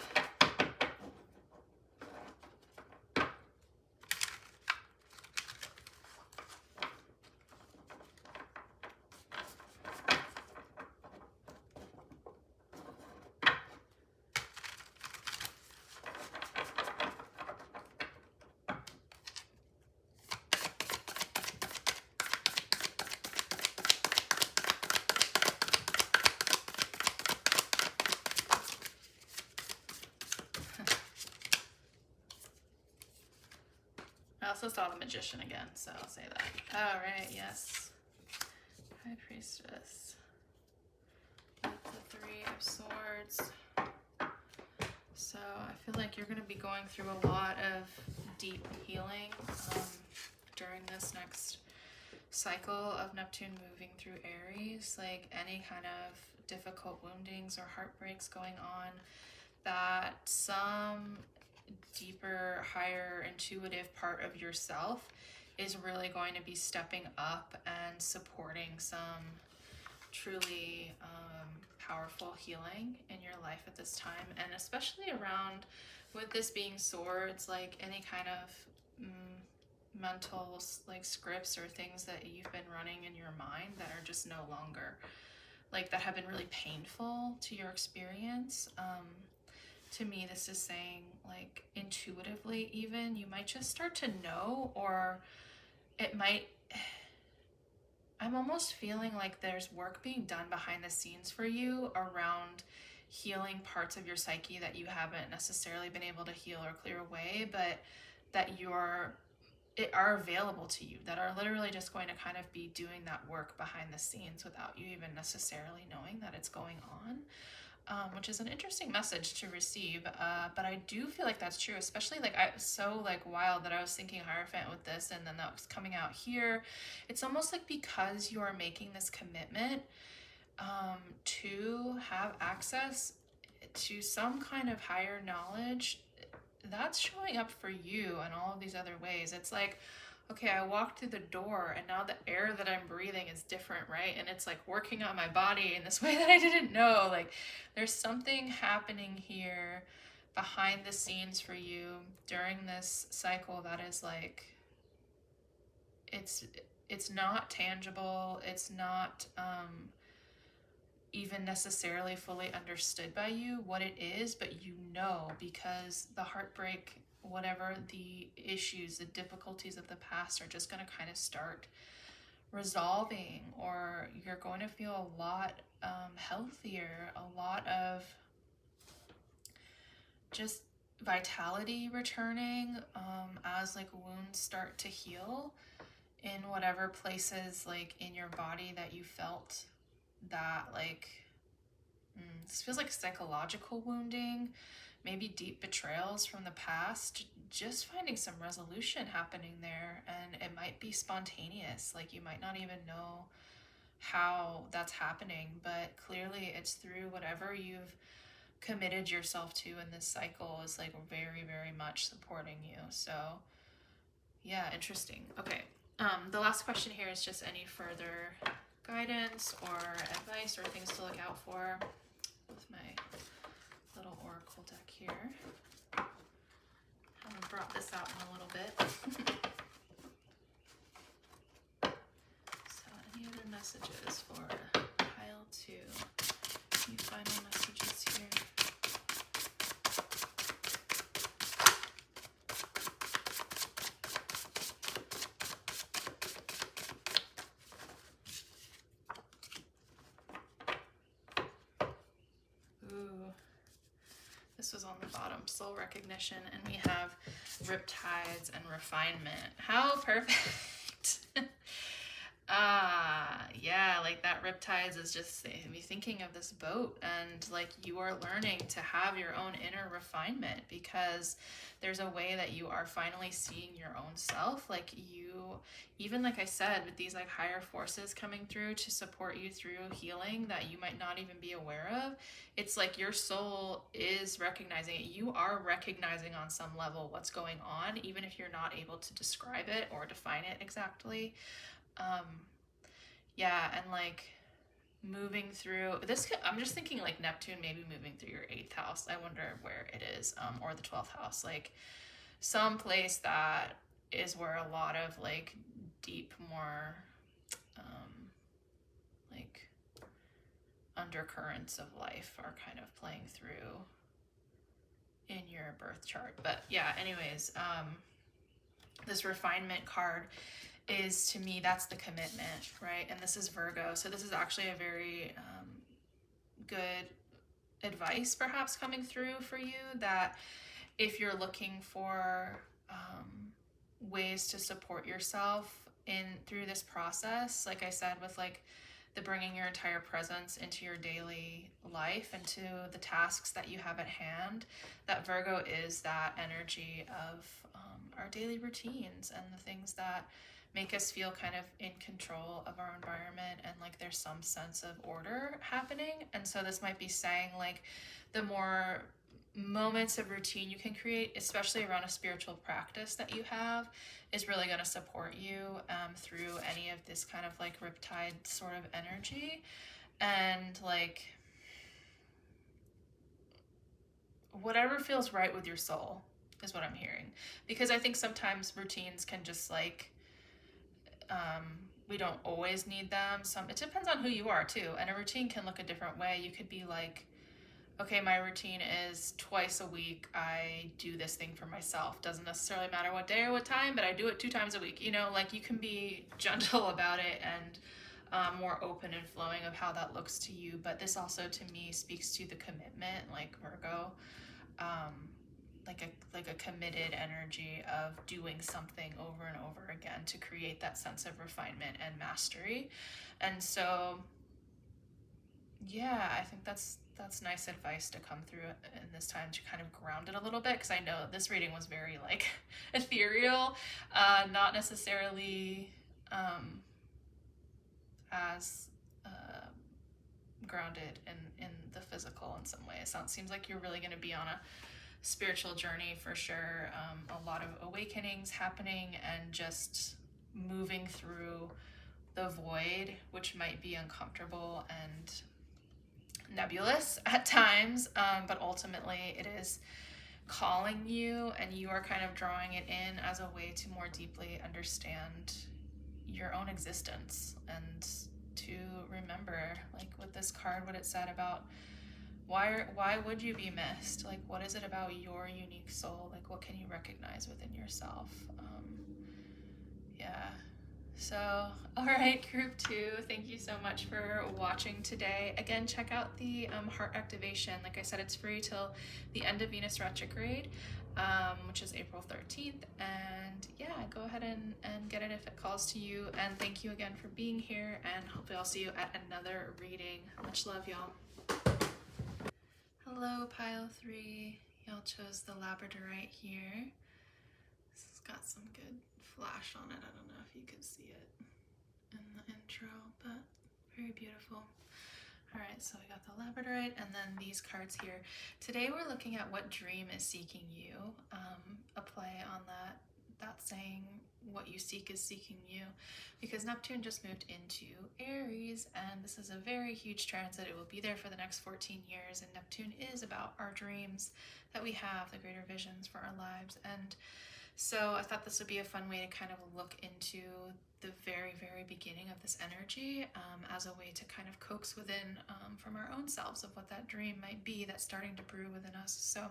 Speaker 1: I also saw the Magician again, so I'll say that. All right, yes. High Priestess. With the Three of Swords. So I feel like you're going to be going through a lot of deep healing during this next cycle of Neptune moving through Aries. Like any kind of difficult woundings or heartbreaks going on, that some deeper, higher intuitive part of yourself is really going to be stepping up and supporting some truly powerful healing in your life at this time. And especially around, with this being swords, like any kind of mental like scripts or things that you've been running in your mind that are just no longer, like, that have been really painful to your experience. To me, this is saying, like, intuitively even, you might just start to know, or it might, I'm almost feeling like there's work being done behind the scenes for you around healing parts of your psyche that you haven't necessarily been able to heal or clear away, but that are available to you, that are literally just going to kind of be doing that work behind the scenes without you even necessarily knowing that it's going on. Which is an interesting message to receive, but I do feel like that's true, especially like so like wild that I was thinking Hierophant with this, and then that was coming out here. It's almost like because you are making this commitment to have access to some kind of higher knowledge, that's showing up for you in all of these other ways. It's like, okay, I walked through the door and now the air that I'm breathing is different, right? And it's like working on my body in this way that I didn't know. Like, there's something happening here behind the scenes for you during this cycle that is like, it's not tangible. It's not even necessarily fully understood by you what it is, but you know, because the heartbreak, whatever the issues, the difficulties of the past are just going to kind of start resolving, or you're going to feel a lot healthier, a lot of just vitality returning as like wounds start to heal in whatever places like in your body that you felt that like this feels like psychological wounding, maybe deep betrayals from the past, just finding some resolution happening there. And it might be spontaneous, like you might not even know how that's happening, but clearly it's through whatever you've committed yourself to in this cycle is like very, very much supporting you. So yeah, interesting. Okay, the last question here is just any further guidance or advice or things to look out for with my little oracle deck here. Haven't brought this out in a little bit. So any other messages for pile 2? Any final messages here? the bottom, soul recognition, and we have riptides and refinement. How perfect. Yeah, like that riptides is just me thinking of this boat, and like you are learning to have your own inner refinement because there's a way that you are finally seeing your own self. Like you, even like I said, with these like higher forces coming through to support you through healing that you might not even be aware of, it's like your soul is recognizing it. You are recognizing on some level what's going on, even if you're not able to describe it or define it exactly. Yeah, and like moving through this, I'm just thinking like Neptune maybe moving through your 8th house. I wonder where it is, or the 12th house, like some place that is where a lot of like deep, more like undercurrents of life are kind of playing through in your birth chart. But yeah, anyways, this refinement card is, to me, that's the commitment, right? And this is Virgo, so this is actually a very good advice perhaps coming through for you, that if you're looking for ways to support yourself in through this process, like I said, with like the bringing your entire presence into your daily life and to the tasks that you have at hand, that Virgo is that energy of our daily routines and the things that make us feel kind of in control of our environment, and like there's some sense of order happening. And so this might be saying like the more moments of routine you can create, especially around a spiritual practice that you have, is really going to support you through any of this kind of like riptide sort of energy. And like whatever feels right with your soul is what I'm hearing, because I think sometimes routines can just like we don't always need them. It depends on who you are too, and a routine can look a different way. You could be like, okay, my routine is twice a week I do this thing for myself. Doesn't necessarily matter what day or what time, but I do it 2 times a week. You know, like you can be gentle about it and more open and flowing of how that looks to you. But this also to me speaks to the commitment, like Virgo, like a committed energy of doing something over and over again to create that sense of refinement and mastery. And so yeah, I think that's nice advice to come through in this time to kind of ground it a little bit, because I know this reading was very like ethereal, not necessarily as grounded in the physical in some ways. So it seems like you're really going to be on a spiritual journey for sure. A lot of awakenings happening and just moving through the void, which might be uncomfortable and nebulous at times, but ultimately it is calling you, and you are kind of drawing it in as a way to more deeply understand your own existence and to remember, like with this card, what it said about why would you be missed? Like, what is it about your unique soul? Like, what can you recognize within yourself? Yeah. So, all right, group 2, thank you so much for watching today. Again, check out the heart activation. Like I said, it's free till the end of Venus retrograde, which is April 13th. And yeah, go ahead and get it if it calls to you. And thank you again for being here, and hopefully I'll see you at another reading. Much love, y'all. Hello, pile 3. Y'all chose the Labydorite here. This has got some good flash on it. I don't know if you could see it in the intro, but very beautiful. All right, so we got the Labydorite and then these cards here. Today we're looking at what dream is seeking you. A play on that saying, what you seek is seeking you, because Neptune just moved into Aries, and this is a very huge transit. It will be there for the next 14 years, and Neptune is about our dreams that we have, the greater visions for our lives. And so I thought this would be a fun way to kind of look into the very, very beginning of this energy as a way to kind of coax within from our own selves of what that dream might be that's starting to brew within us. So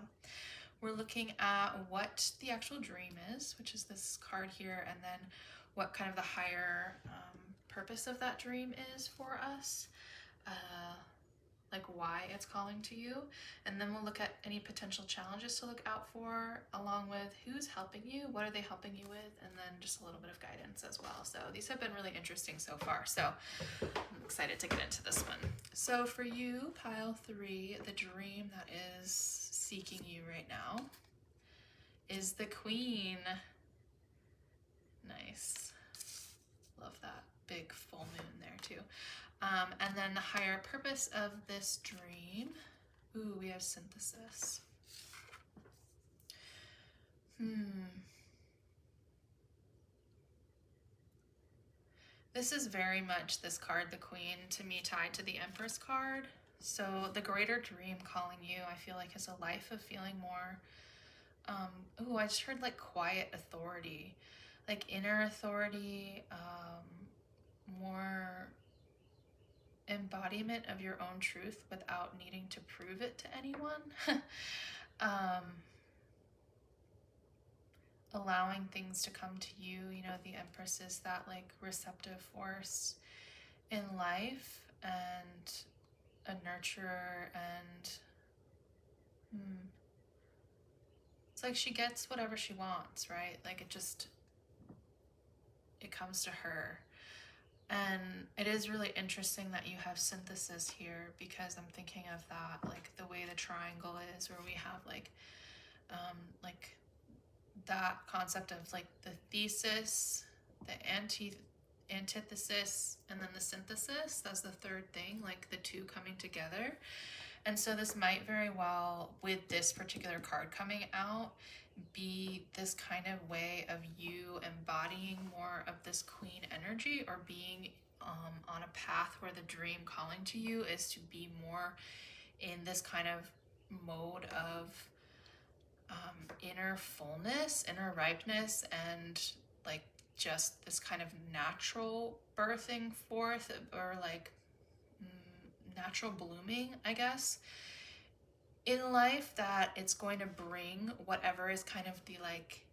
Speaker 1: we're looking at what the actual dream is, which is this card here, and then what kind of the higher purpose of that dream is for us. like why it's calling to you. And then we'll look at any potential challenges to look out for, along with who's helping you, what are they helping you with, and then just a little bit of guidance as well. So these have been really interesting so far. So I'm excited to get into this one. So for you, pile 3, the dream that is seeking you right now is the Queen. Nice. Love that big full moon there too. And then the higher purpose of this dream. Ooh, we have synthesis. This is very much, this card, the Queen, to me tied to the Empress card. So the greater dream calling you, I feel like, is a life of feeling more, ooh, I just heard like quiet authority, like inner authority, more embodiment of your own truth without needing to prove it to anyone. Allowing things to come to you. You know, the Empress is that like receptive force in life and a nurturer, and it's like she gets whatever she wants, right? Like it comes to her. And it is really interesting that you have synthesis here, because I'm thinking of that, like the way the triangle is, where we have like that concept of like the thesis, the antithesis, and then the synthesis. That's the third thing, like the two coming together. And so this might very well, with this particular card coming out, be this kind of way of you embodying more of this Queen energy, or being on a path where the dream calling to you is to be more in this kind of mode of inner fullness, inner ripeness, and like just this kind of natural birthing forth, or like natural blooming, I guess, in life, that it's going to bring whatever is kind of the like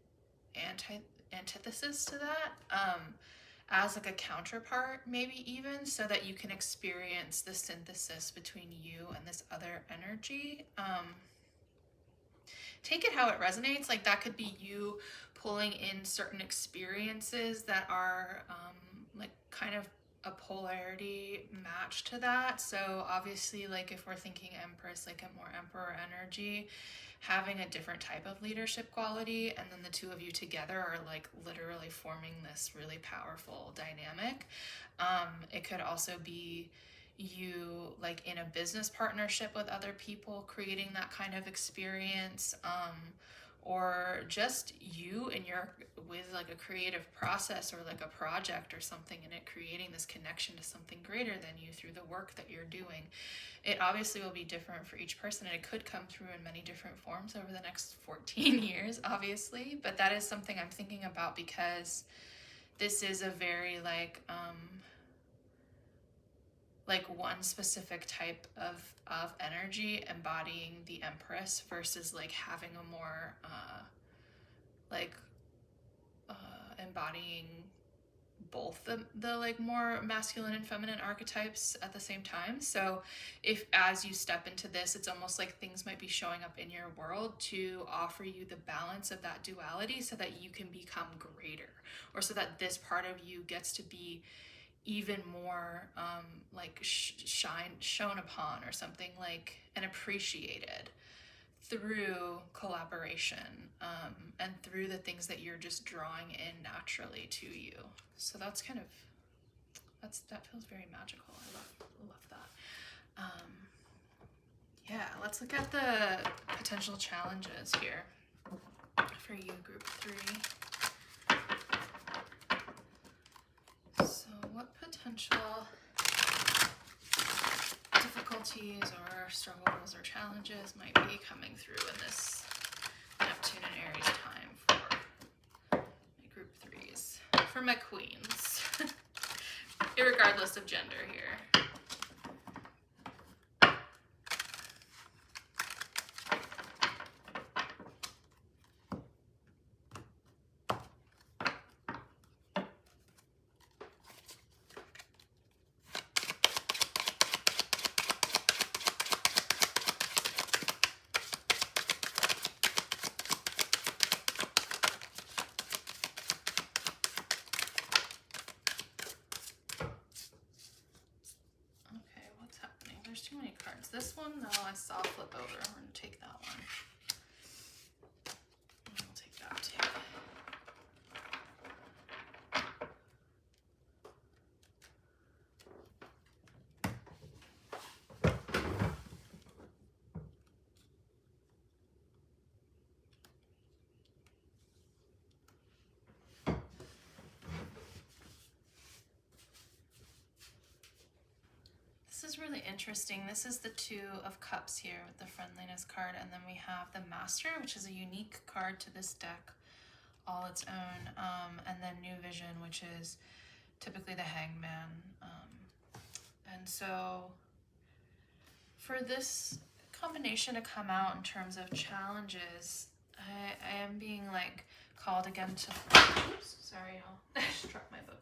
Speaker 1: antithesis to that, as like a counterpart, maybe even, so that you can experience the synthesis between you and this other energy. Take it how it resonates. Like that could be you pulling in certain experiences that are like kind of a polarity match to that. So obviously, like if we're thinking Empress, like a more Emperor energy, having a different type of leadership quality, and then the two of you together are like literally forming this really powerful dynamic. It could also be you like in a business partnership with other people, creating that kind of experience, or just you and your with like a creative process or like a project or something, and it creating this connection to something greater than you through the work that you're doing. It obviously will be different for each person, and it could come through in many different forms over the next 14 years, obviously. But that is something I'm thinking about, because this is a very like one specific type of energy embodying the Empress, versus like having a more embodying both the like more masculine and feminine archetypes at the same time. So if as you step into this, it's almost like things might be showing up in your world to offer you the balance of that duality, so that you can become greater, or so that this part of you gets to be even more like shown upon, or something like, and appreciated through collaboration, and through the things that you're just drawing in naturally to you. So that's kind of, that feels very magical. I love that. Yeah, let's look at the potential challenges here for you, group 3. So what potential difficulties or struggles or challenges might be coming through in this Neptune and Aries time for my group 3s, for my queens, irregardless of gender here? This one, though, I saw flip over. We're going to take that one. And we'll take that too. This is really interesting. This is the Two of Cups here with the Friendliness card, and then we have the Master, which is a unique card to this deck, all its own, and then New Vision, which is typically the Hangman. And so for this combination to come out in terms of challenges, I am being like called again to, oops, sorry, I struck my book.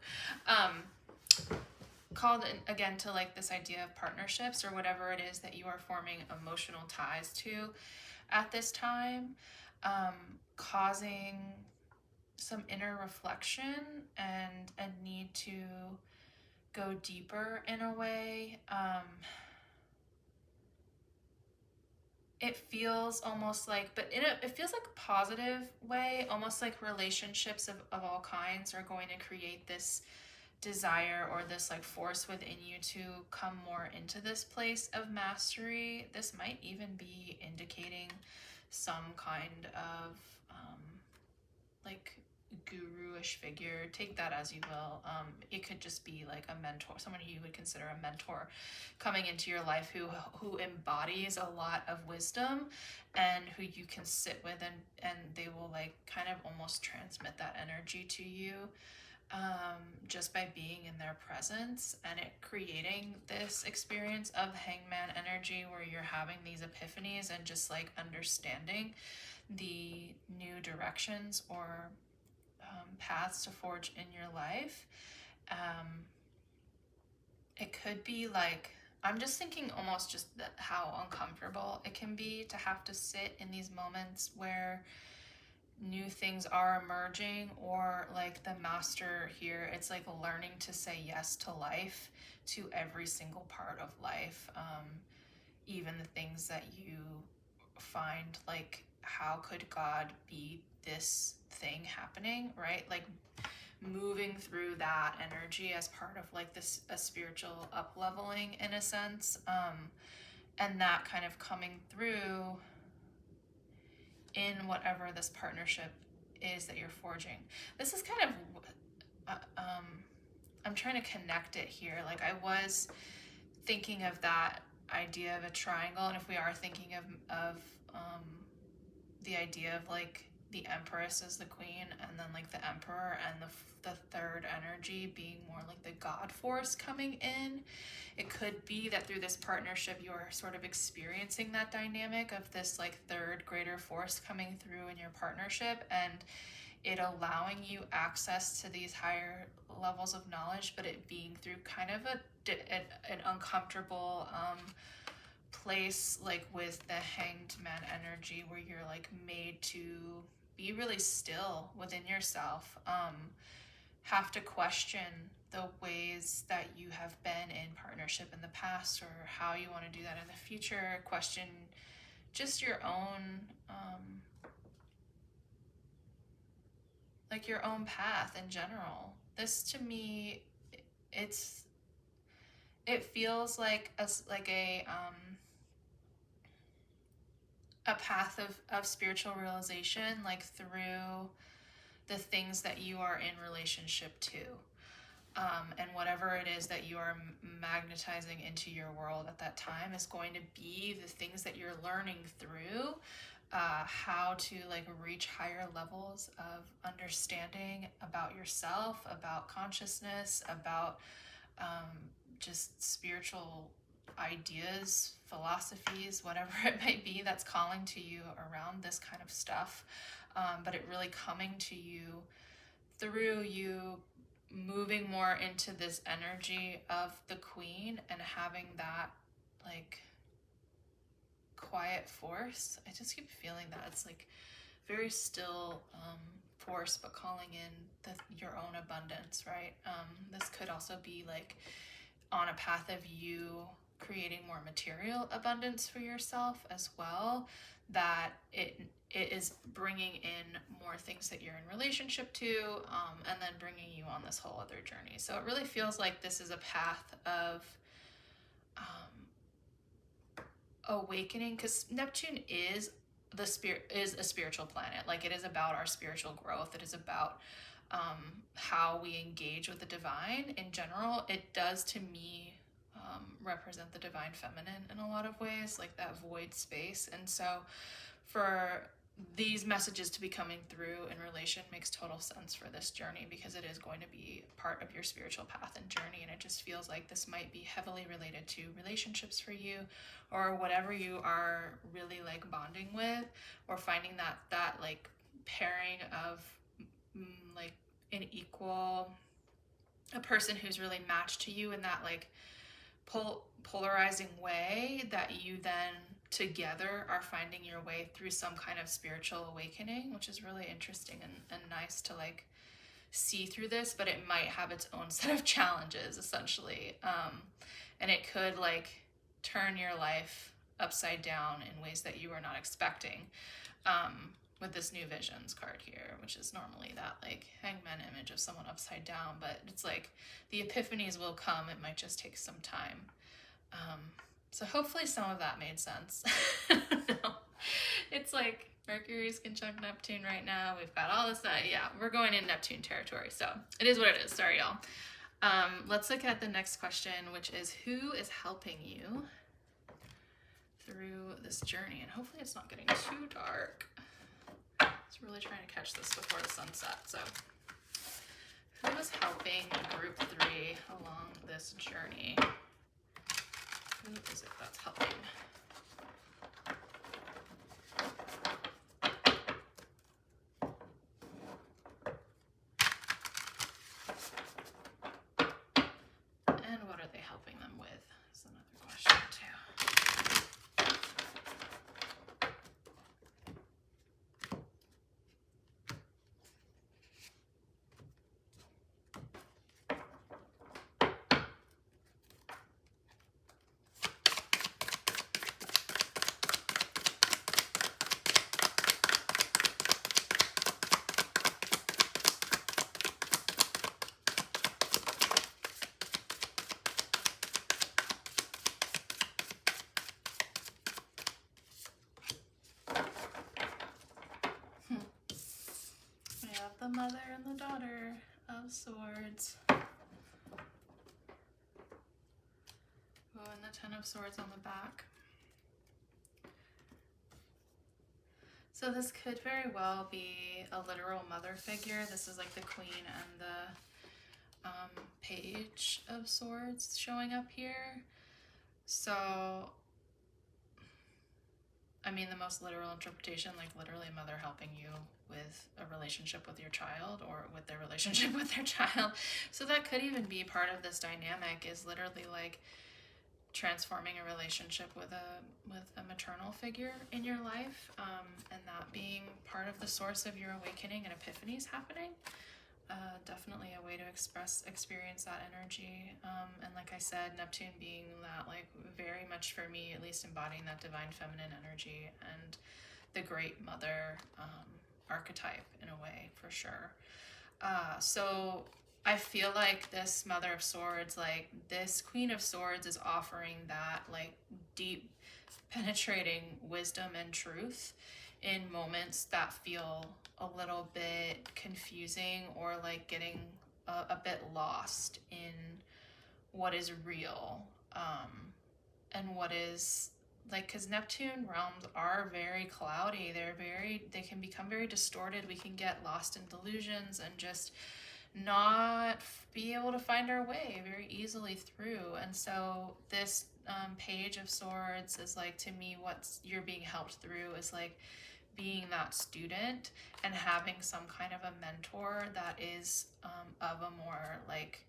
Speaker 1: Called again to like this idea of partnerships or whatever it is that you are forming emotional ties to at this time, causing some inner reflection and a need to go deeper in a way. It feels almost like, but it feels like a positive way, almost like relationships of all kinds are going to create this desire or this like force within you to come more into this place of mastery. This might even be indicating some kind of like guru-ish figure. Take that as you will. It could just be like a mentor, someone who you would consider a mentor coming into your life who embodies a lot of wisdom and who you can sit with, and they will like kind of almost transmit that energy to you just by being in their presence, and it creating this experience of Hangman energy where you're having these epiphanies and just like understanding the new directions or paths to forge in your life. It could be like, I'm just thinking almost just that how uncomfortable it can be to have to sit in these moments where new things are emerging, or like the Master here, it's like learning to say yes to life, to every single part of life, even the things that you find like, how could God be this thing happening, right? Like moving through that energy as part of like this a spiritual up leveling in a sense, and that kind of coming through in whatever this partnership is that you're forging. This is kind of, I'm trying to connect it here. Like I was thinking of that idea of a triangle, and if we are thinking of the idea of like the Empress as the queen, and then like the Emperor and the third energy being more like the God force coming in, it could be that through this partnership you're sort of experiencing that dynamic of this like third greater force coming through in your partnership, and it allowing you access to these higher levels of knowledge, but it being through kind of an uncomfortable place, like with the Hanged Man energy, where you're like made to be really still within yourself, have to question the ways that you have been in partnership in the past, or how you want to do that in the future, question just your own like your own path in general. This to me, it feels like a path of spiritual realization, like through the things that you are in relationship to, and whatever it is that you are magnetizing into your world at that time is going to be the things that you're learning through, how to like reach higher levels of understanding about yourself, about consciousness, about just spiritual ideas, philosophies, whatever it might be that's calling to you around this kind of stuff, but it really coming to you through you moving more into this energy of the queen and having that like quiet force. I just keep feeling that it's like very still force, but calling in your own abundance, right? This could also be like on a path of you creating more material abundance for yourself as well, that it is bringing in more things that you're in relationship to, and then bringing you on this whole other journey. So it really feels like this is a path of awakening, because Neptune is a spiritual planet. Like, it is about our spiritual growth. It is about how we engage with the divine in general. It does, to me, represent the divine feminine in a lot of ways, like that void space. And so for these messages to be coming through in relation makes total sense for this journey, because it is going to be part of your spiritual path and journey. And it just feels like this might be heavily related to relationships for you, or whatever you are really like bonding with, or finding that like pairing of like an equal, a person who's really matched to you in that like polarizing way, that you then together are finding your way through some kind of spiritual awakening, which is really interesting and nice to like see through this. But it might have its own set of challenges, essentially, and it could like turn your life upside down in ways that you were not expecting, with this New Visions card here, which is normally that like hangman image of someone upside down. But it's like the epiphanies will come. It might just take some time. So hopefully some of that made sense. No. It's like Mercury's conjunct Neptune right now. We've got all this. Yeah, we're going in Neptune territory. So it is what it is. Sorry, y'all. Let's look at the next question, which is, who is helping you through this journey? And hopefully it's not getting too dark. I was really trying to catch this before the sunset. So who is helping group 3 along this journey? Who is it that's helping? And what are they helping them with? Is another question too. The Mother and the Daughter of Swords. Oh, and the Ten of Swords on the back. So this could very well be a literal mother figure. This is like the Queen and the Page of Swords showing up here. So, I mean, the most literal interpretation, like literally a mother helping you with a relationship with your child, or with their relationship with their child. So that could even be part of this dynamic, is literally like transforming a relationship with a maternal figure in your life, and that being part of the source of your awakening and epiphanies happening. Definitely a way to experience that energy. And like I said, Neptune being that, like, very much for me, at least embodying that divine feminine energy and the great mother archetype in a way, for sure. So I feel like this Mother of Swords, like this Queen of Swords, is offering that like deep penetrating wisdom and truth in moments that feel a little bit confusing, or like getting a bit lost in what is real, and what is like, because Neptune realms are very cloudy. They can become very distorted. We can get lost in delusions and just not be able to find our way very easily through. And so this Page of Swords is like, to me, what you're being helped through is like being that student and having some kind of a mentor that is of a more like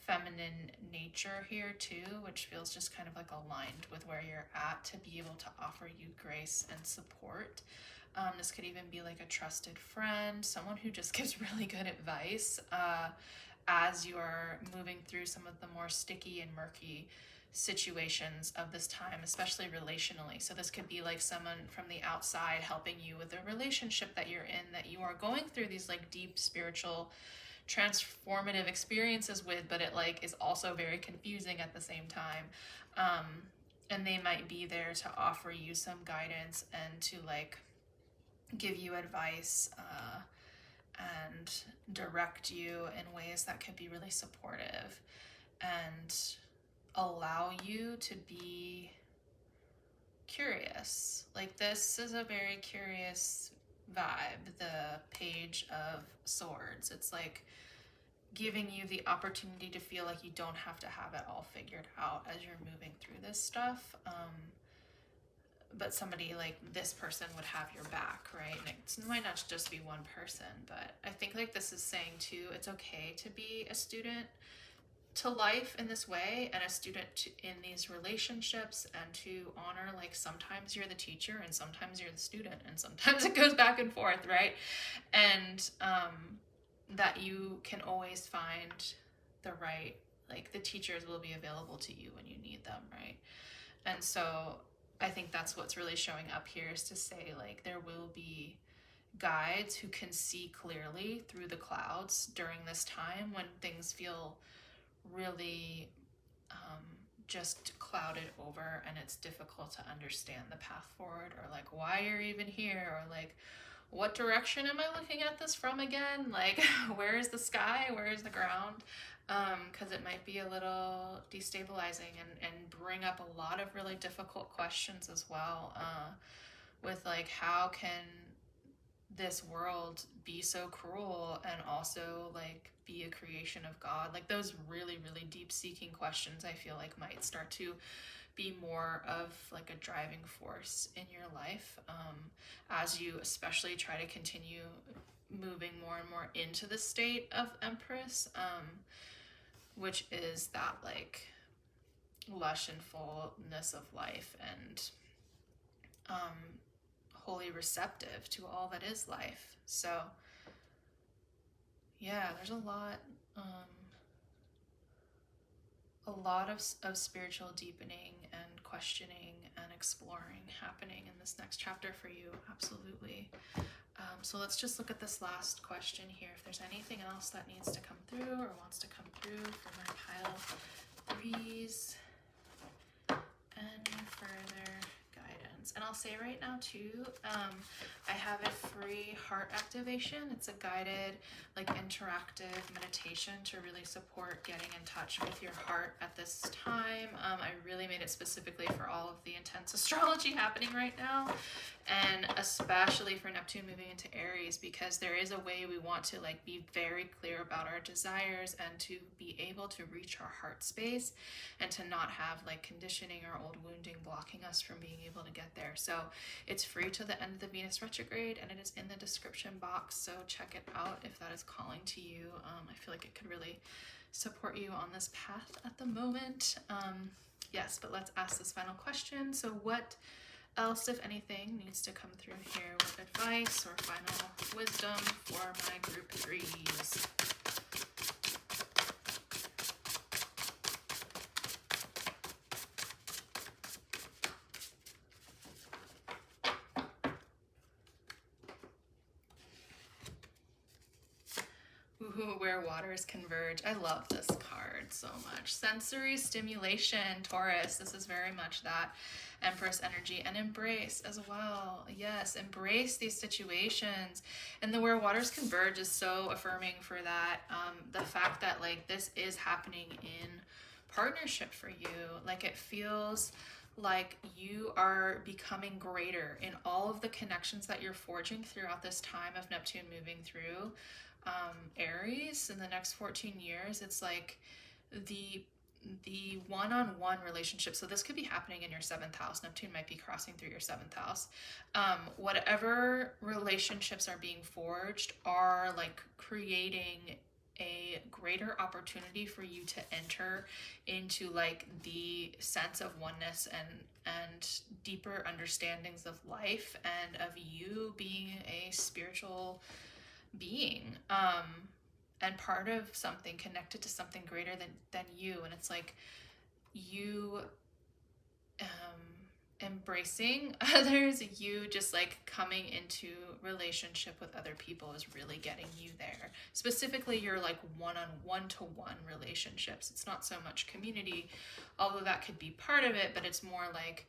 Speaker 1: feminine nature here too, which feels just kind of like aligned with where you're at, to be able to offer you grace and support. This could even be like a trusted friend, someone who just gives really good advice as you are moving through some of the more sticky and murky situations of this time, especially relationally. So this could be like someone from the outside helping you with a relationship that you're in, that you are going through these like deep spiritual transformative experiences with, but it like is also very confusing at the same time. And they might be there to offer you some guidance and to like give you advice and direct you in ways that could be really supportive and allow you to be curious. Like, this is a very curious vibe, the Page of Swords. It's like giving you the opportunity to feel like you don't have to have it all figured out as you're moving through this stuff. But somebody like this person would have your back, right? And it might not just be one person, but I think like this is saying too, it's okay to be a student to life in this way and a student in these relationships, and to honor like sometimes you're the teacher and sometimes you're the student and sometimes it goes back and forth, right? And that you can always find the right, like the teachers will be available to you when you need them, right? And so I think that's what's really showing up here, is to say like there will be guides who can see clearly through the clouds during this time when things feel really just clouded over and it's difficult to understand the path forward, or like why you're even here, or like what direction am I looking at this from again? Like, where is the sky? Where is the ground? Because it might be a little destabilizing and bring up a lot of really difficult questions as well. With like, how can this world be so cruel and also like be a creation of God? Like, those really, really deep seeking questions I feel like might start to be more of like a driving force in your life, as you especially try to continue moving more and more into the state of Empress, which is that like lush and fullness of life and wholly receptive to all that is life. So yeah, there's a lot of spiritual deepening and questioning and exploring happening in this next chapter for you. Absolutely. So let's just look at this last question here. If there's anything else that needs to come through or wants to come through for my pile threes and further guidance. And I'll say right now too, I have a free heart activation. It's a guided, like interactive meditation to really support getting in touch with your heart at this time. I really made it specifically for all of the intense astrology happening right now, and especially for Neptune moving into Aries, because there is a way we want to like be very clear about our desires and to be able to reach our heart space and to not have like conditioning or old wounding blocking us from being able to get there. So it's free to the end of the Venus retrograde, and it is in the description box, so check it out if that is calling to you. I feel like it could really support you on this path at the moment. Yes, but let's ask this final question. So what else, if anything, needs to come through here with advice or final wisdom for my group threes? Ooh, where waters converge. I love this card so much. Sensory stimulation, Taurus. This is very much that Empress energy, and embrace as well. Yes, embrace these situations. And the where waters converge is so affirming for that. The fact that like this is happening in partnership for you. Like, it feels like you are becoming greater in all of the connections that you're forging throughout this time of Neptune moving through Aries in the next 14 years. It's like the one-on-one relationship. So this could be happening in your 7th house. Neptune might be crossing through your 7th house. Whatever relationships are being forged are like creating a greater opportunity for you to enter into like the sense of oneness and deeper understandings of life and of you being a spiritual being, and part of something connected to something greater than you. And it's like you embracing others, you just like coming into relationship with other people is really getting you there. Specifically, your like one-to-one relationships. It's not so much community, although that could be part of it, but it's more like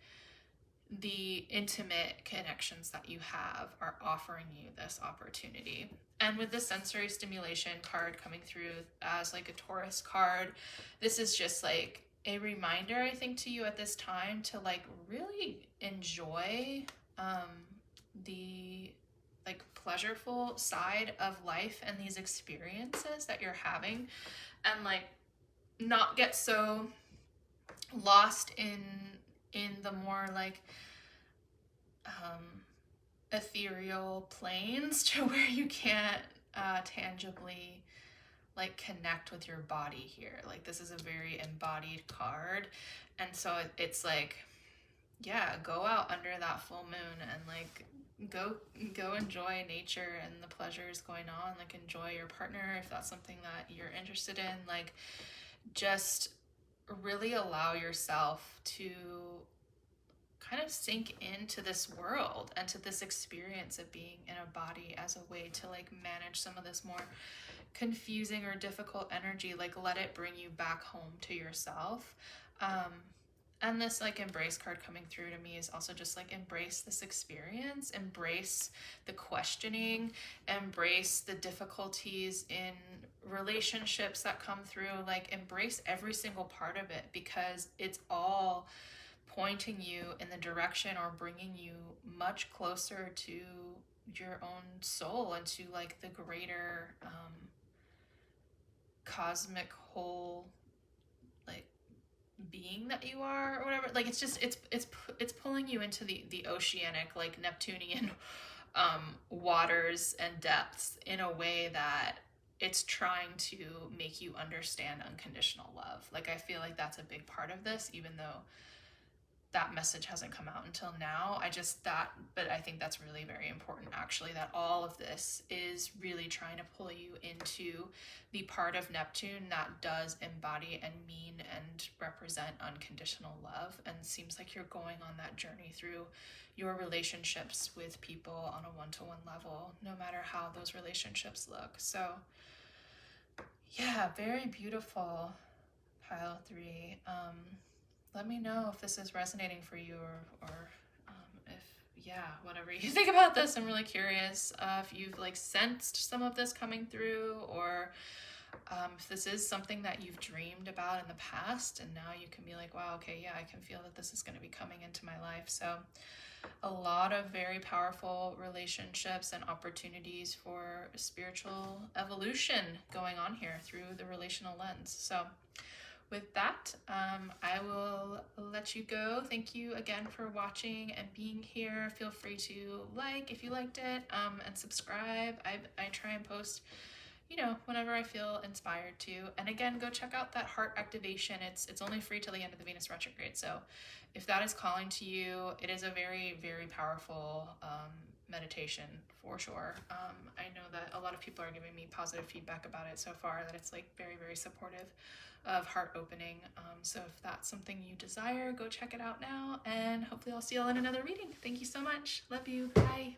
Speaker 1: the intimate connections that you have are offering you this opportunity. And with the sensory stimulation card coming through as like a Taurus card, this is just like a reminder, I think, to you at this time to like really enjoy the like pleasureful side of life and these experiences that you're having, and like not get so lost in the more like ethereal planes to where you can't tangibly like connect with your body here. Like this is a very embodied card, and so it's like, yeah, go out under that full moon and like go enjoy nature and the pleasures going on. Like enjoy your partner if that's something that you're interested in. Like just really allow yourself to kind of sink into this world and to this experience of being in a body as a way to like manage some of this more confusing or difficult energy. Like let it bring you back home to yourself. And this like embrace card coming through to me is also just like embrace this experience, embrace the questioning, embrace the difficulties in relationships that come through, like embrace every single part of it, because it's all pointing you in the direction or bringing you much closer to your own soul and to like the greater cosmic whole like being that you are, or whatever. Like it's just it's pulling you into the oceanic, like Neptunian waters and depths in a way that it's trying to make you understand unconditional love. Like I feel like that's a big part of this, even though that message hasn't come out until now. But I think that's really very important actually, that all of this is really trying to pull you into the part of Neptune that does embody and mean and represent unconditional love. And seems like you're going on that journey through your relationships with people on a one-to-one level, no matter how those relationships look. So yeah, very beautiful, pile 3. Let me know if this is resonating for you, or if, yeah, whatever you think about this. I'm really curious if you've like sensed some of this coming through, or if this is something that you've dreamed about in the past and now you can be like, wow, okay, yeah, I can feel that this is going to be coming into my life. So a lot of very powerful relationships and opportunities for spiritual evolution going on here through the relational lens. So with that, I will let you go. Thank you again for watching and being here. Feel free to like if you liked it, and subscribe. I try and post, you know, whenever I feel inspired to. And again, go check out that heart activation. It's only free till the end of the Venus retrograde. So if that is calling to you, it is a very, very powerful meditation for sure. I know that a lot of people are giving me positive feedback about it so far, that it's like very, very supportive of heart opening. So if that's something you desire, go check it out now, and hopefully I'll see you all in another reading. Thank you so much. Love you. Bye.